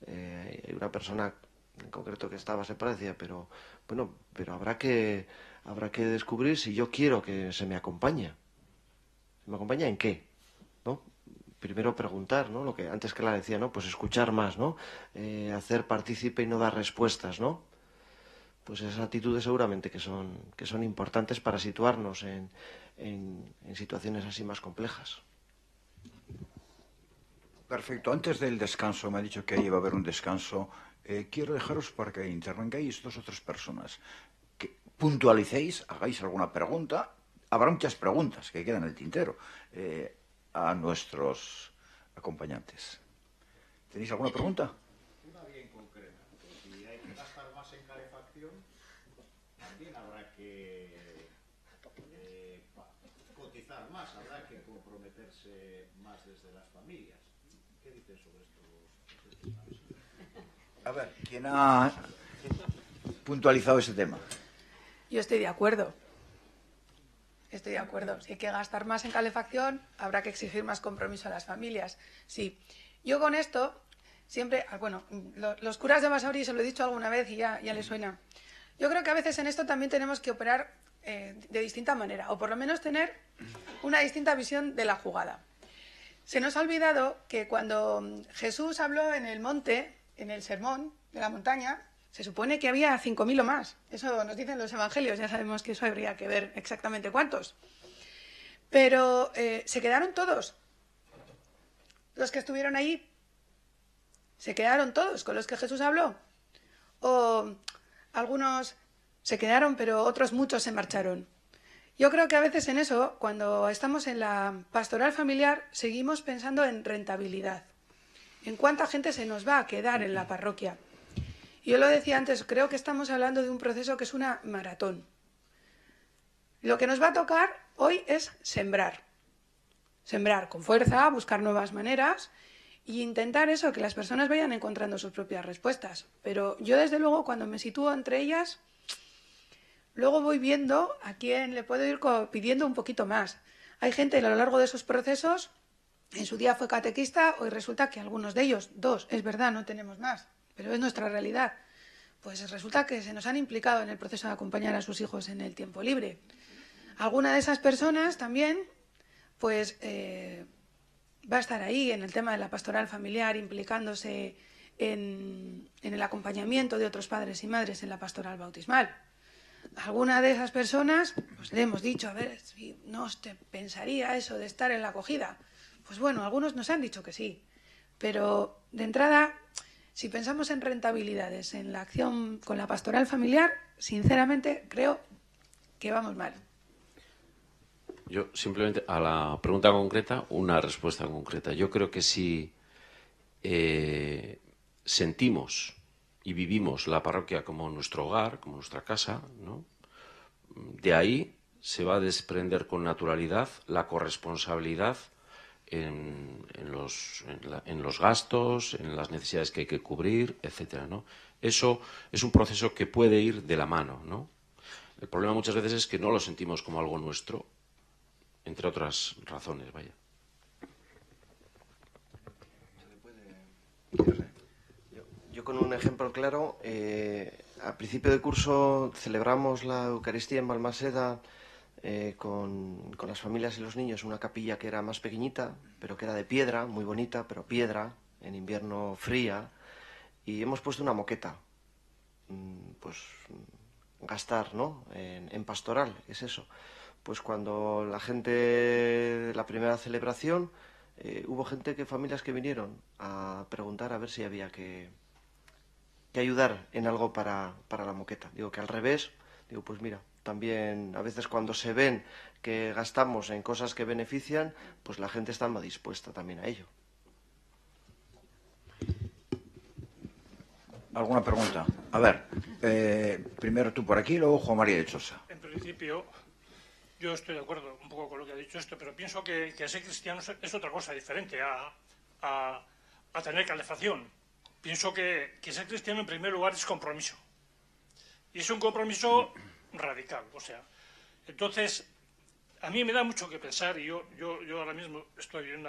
hay una persona en concreto que estaba separada, decía, pero bueno, pero habrá que descubrir si yo quiero que se me acompañe. ¿Se me acompaña en qué? ¿No? Primero preguntar, ¿no? Lo que antes que la decía, ¿no? Pues escuchar más, ¿no? Hacer partícipe y no dar respuestas, ¿no? Pues esas actitudes seguramente que son importantes para situarnos en situaciones así más complejas. Perfecto. Antes del descanso, me ha dicho que ahí va a haber un descanso. Quiero dejaros para que intervengáis dos o tres personas. Que puntualicéis, hagáis alguna pregunta. Habrá muchas preguntas que quedan en el tintero a nuestros acompañantes. ¿Tenéis alguna pregunta? Una bien concreta. Si hay que gastar más en calefacción, también habrá que cotizar más, habrá que comprometerse más desde las familias. ¿Qué dicen sobre esto? A ver, ¿quién ha puntualizado ese tema? Yo estoy de acuerdo. Estoy de acuerdo. Si hay que gastar más en calefacción, habrá que exigir más compromiso a las familias. Sí. Yo con esto siempre... Bueno, los curas de Basauri, se lo he dicho alguna vez y ya les suena. Yo creo que a veces en esto también tenemos que operar de distinta manera, o por lo menos tener una distinta visión de la jugada. Se nos ha olvidado que cuando Jesús habló en el monte, en el sermón de la montaña, se supone que había 5.000 o más. Eso nos dicen los evangelios, ya sabemos que eso habría que ver exactamente cuántos. Pero se quedaron todos. Los que estuvieron ahí, se quedaron todos con los que Jesús habló. O algunos se quedaron, pero otros muchos se marcharon. Yo creo que a veces en eso, cuando estamos en la pastoral familiar, seguimos pensando en rentabilidad. En cuánta gente se nos va a quedar en la parroquia. Yo lo decía antes, creo que estamos hablando de un proceso que es una maratón. Lo que nos va a tocar hoy es sembrar. Sembrar con fuerza, buscar nuevas maneras e intentar eso, que las personas vayan encontrando sus propias respuestas. Pero yo, desde luego, cuando me sitúo entre ellas, luego voy viendo a quién le puedo ir pidiendo un poquito más. Hay gente a lo largo de esos procesos, en su día fue catequista, hoy resulta que algunos de ellos, 2, es verdad, no tenemos más, pero es nuestra realidad, pues resulta que se nos han implicado en el proceso de acompañar a sus hijos en el tiempo libre. Alguna de esas personas también, pues va a estar ahí en el tema de la pastoral familiar, implicándose en el acompañamiento de otros padres y madres en la pastoral bautismal. Alguna de esas personas, pues le hemos dicho, a ver, si no te pensaría eso de estar en la acogida. Pues bueno, algunos nos han dicho que sí, pero de entrada, si pensamos en rentabilidades, en la acción con la pastoral familiar, sinceramente creo que vamos mal. Yo simplemente a la pregunta concreta, una respuesta concreta. Yo creo que si sentimos y vivimos la parroquia como nuestro hogar, como nuestra casa, ¿no? De ahí se va a desprender con naturalidad la corresponsabilidad en los gastos, en las necesidades que hay que cubrir, etcétera, ¿no? Eso es un proceso que puede ir de la mano, ¿no? El problema muchas veces es que no lo sentimos como algo nuestro, entre otras razones, vaya. Yo con un ejemplo claro, al principio de curso celebramos la Eucaristía en Balmaseda con las familias y los niños una capilla que era más pequeñita, pero que era de piedra, muy bonita, pero piedra, en invierno fría, y hemos puesto una moqueta. Pues gastar, ¿no? En pastoral, es eso. Pues cuando la gente, la primera celebración, hubo familias que vinieron a preguntar a ver si había que ayudar en algo para la moqueta. Digo que al revés, digo, pues mira, también a veces cuando se ven que gastamos en cosas que benefician, pues la gente está más dispuesta también a ello. ¿Alguna pregunta? A ver, primero tú por aquí, luego Juan María de Chosa. En principio, yo estoy de acuerdo un poco con lo que ha dicho esto, pero pienso que ser cristiano es otra cosa diferente a tener calefacción. Pienso que ser cristiano en primer lugar es compromiso. Y es un compromiso radical, o sea. Entonces, a mí me da mucho que pensar, y yo ahora mismo estoy en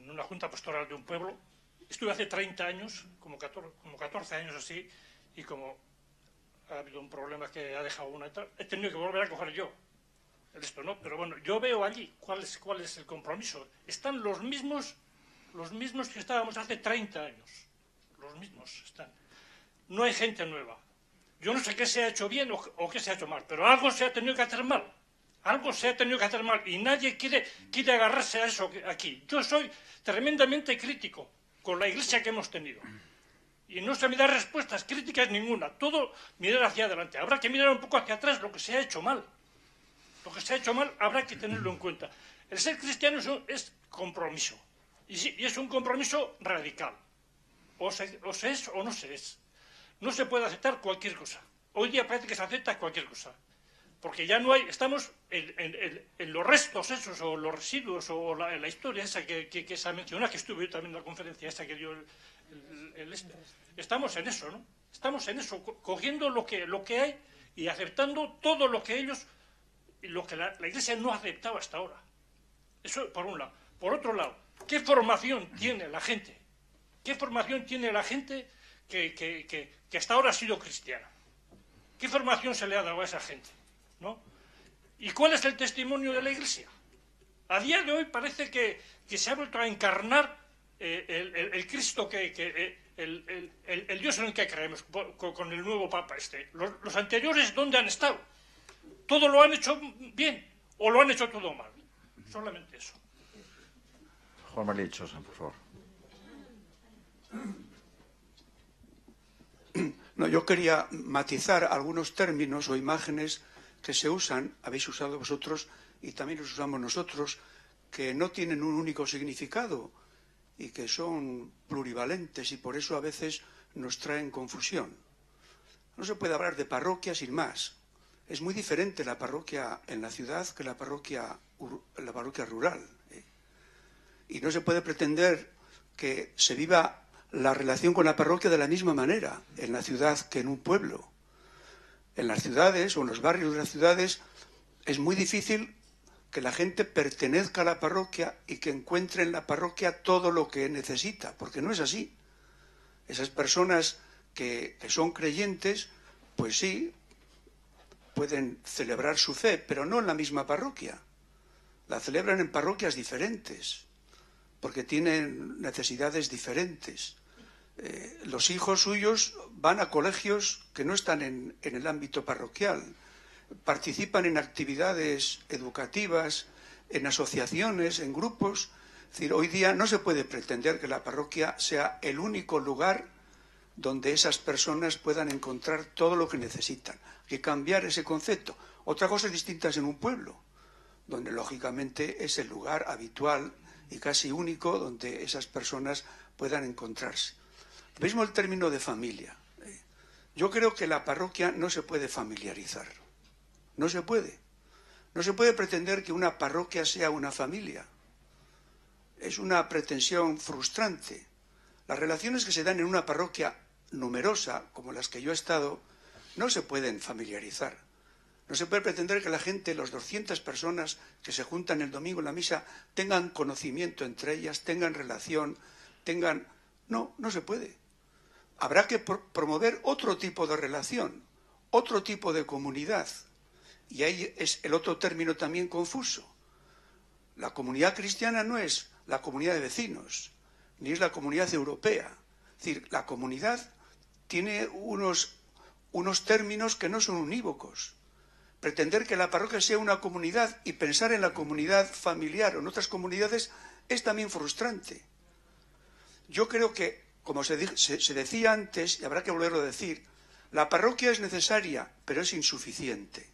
una junta pastoral de un pueblo. Estuve hace 30 años, como 14 años así, y como ha habido un problema que ha dejado una y tal, he tenido que volver a coger yo esto, ¿no? Pero bueno, yo veo allí cuál es el compromiso. Están los mismos que estábamos hace 30 años. Los mismos están. No hay gente nueva. Yo no sé qué se ha hecho bien o qué se ha hecho mal, pero algo se ha tenido que hacer mal. Algo se ha tenido que hacer mal y nadie quiere agarrarse a eso aquí. Yo soy tremendamente crítico con la Iglesia que hemos tenido. Y no se me da respuestas críticas ninguna. Todo mirar hacia adelante. Habrá que mirar un poco hacia atrás lo que se ha hecho mal. Lo que se ha hecho mal habrá que tenerlo en cuenta. El ser cristiano es compromiso. Y es un compromiso radical. O se es o no se es. No se puede aceptar cualquier cosa. Hoy día parece que se acepta cualquier cosa. Porque ya no hay, estamos en los restos esos, o los residuos, o la historia esa que se ha mencionado, que estuve yo también en la conferencia esa que dio Estamos en eso, ¿no? Estamos en eso, cogiendo lo que hay y aceptando todo lo que ellos, lo que la Iglesia no ha aceptado hasta ahora. Eso por un lado. Por otro lado, ¿qué formación tiene la gente? ¿Qué formación tiene la gente que hasta ahora ha sido cristiana? ¿Qué formación se le ha dado a esa gente? ¿No? ¿Y cuál es el testimonio de la Iglesia? A día de hoy parece que se ha vuelto a encarnar el Cristo, el Dios en el que creemos, con el nuevo Papa este. Los anteriores, ¿dónde han estado? ¿Todo lo han hecho bien o lo han hecho todo mal? Solamente eso. Juan María Chosa, por favor. No, yo quería matizar algunos términos o imágenes que se usan, habéis usado vosotros y también los usamos nosotros, que no tienen un único significado y que son plurivalentes y por eso a veces nos traen confusión. No se puede hablar de parroquia sin más. Es muy diferente la parroquia en la ciudad que la parroquia rural. Y no se puede pretender que se viva la relación con la parroquia de la misma manera en la ciudad que en un pueblo. En las ciudades o en los barrios de las ciudades es muy difícil que la gente pertenezca a la parroquia y que encuentre en la parroquia todo lo que necesita, porque no es así. Esas personas que son creyentes, pues sí, pueden celebrar su fe, pero no en la misma parroquia. La celebran en parroquias diferentes, porque tienen necesidades diferentes. Los hijos suyos van a colegios que no están en el ámbito parroquial, participan en actividades educativas, en asociaciones, en grupos. Es decir, hoy día no se puede pretender que la parroquia sea el único lugar donde esas personas puedan encontrar todo lo que necesitan. Hay que cambiar ese concepto. Otra cosa es distinta en un pueblo, donde lógicamente es el lugar habitual y casi único donde esas personas puedan encontrarse. Lo mismo el término de familia. Yo creo que la parroquia no se puede familiarizar. No se puede. No se puede pretender que una parroquia sea una familia. Es una pretensión frustrante. Las relaciones que se dan en una parroquia numerosa, como las que yo he estado, no se pueden familiarizar. No se puede pretender que la gente, las 200 personas que se juntan el domingo en la misa, tengan conocimiento entre ellas, tengan relación, tengan... No, no se puede. Habrá que promover otro tipo de relación, otro tipo de comunidad. Y ahí es el otro término también confuso. La comunidad cristiana no es la comunidad de vecinos, ni es la comunidad europea. Es decir, la comunidad tiene unos términos que no son unívocos. Pretender que la parroquia sea una comunidad y pensar en la comunidad familiar o en otras comunidades es también frustrante. Yo creo que, como se decía antes, y habrá que volverlo a decir, la parroquia es necesaria, pero es insuficiente.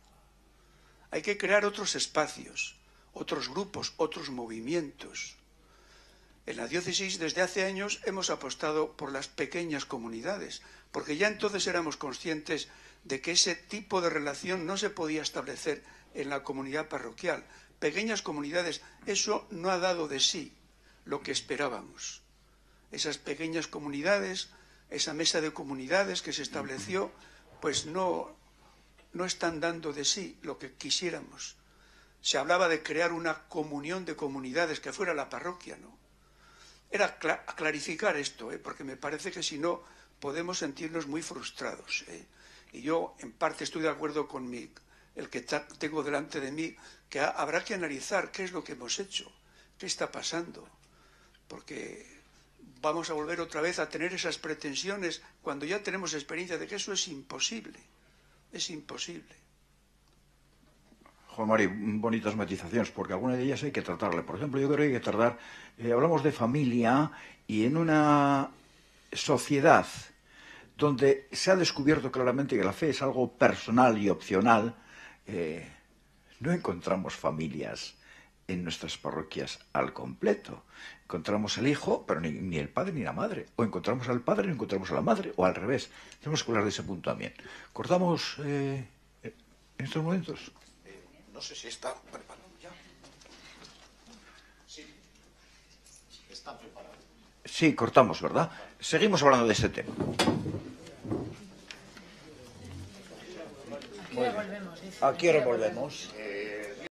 Hay que crear otros espacios, otros grupos, otros movimientos. En la diócesis desde hace años hemos apostado por las pequeñas comunidades, porque ya entonces éramos conscientes de que ese tipo de relación no se podía establecer en la comunidad parroquial. Pequeñas comunidades, eso no ha dado de sí lo que esperábamos. Esas pequeñas comunidades, esa mesa de comunidades que se estableció, pues no están dando de sí lo que quisiéramos. Se hablaba de crear una comunión de comunidades que fuera la parroquia, ¿no? Era clarificar esto, porque me parece que si no podemos sentirnos muy frustrados. Y yo en parte estoy de acuerdo con el que tengo delante de mí, que habrá que analizar qué es lo que hemos hecho, qué está pasando, porque vamos a volver otra vez a tener esas pretensiones cuando ya tenemos experiencia de que eso es imposible. Es imposible. Juan Mari, bonitas matizaciones, porque alguna de ellas hay que tratarle. Por ejemplo, yo creo que hay que tratar, hablamos de familia y en una sociedad donde se ha descubierto claramente que la fe es algo personal y opcional, no encontramos familias en nuestras parroquias al completo. Encontramos el hijo, pero ni el padre ni la madre. O encontramos al padre y no encontramos a la madre, o al revés. Tenemos que hablar de ese punto también. ¿Cortamos en estos momentos? No sé si está preparado ya. Sí, está preparado. Sí, cortamos, ¿verdad? Seguimos hablando de este tema. Aquí ahora volvemos. Aquí ahora volvemos.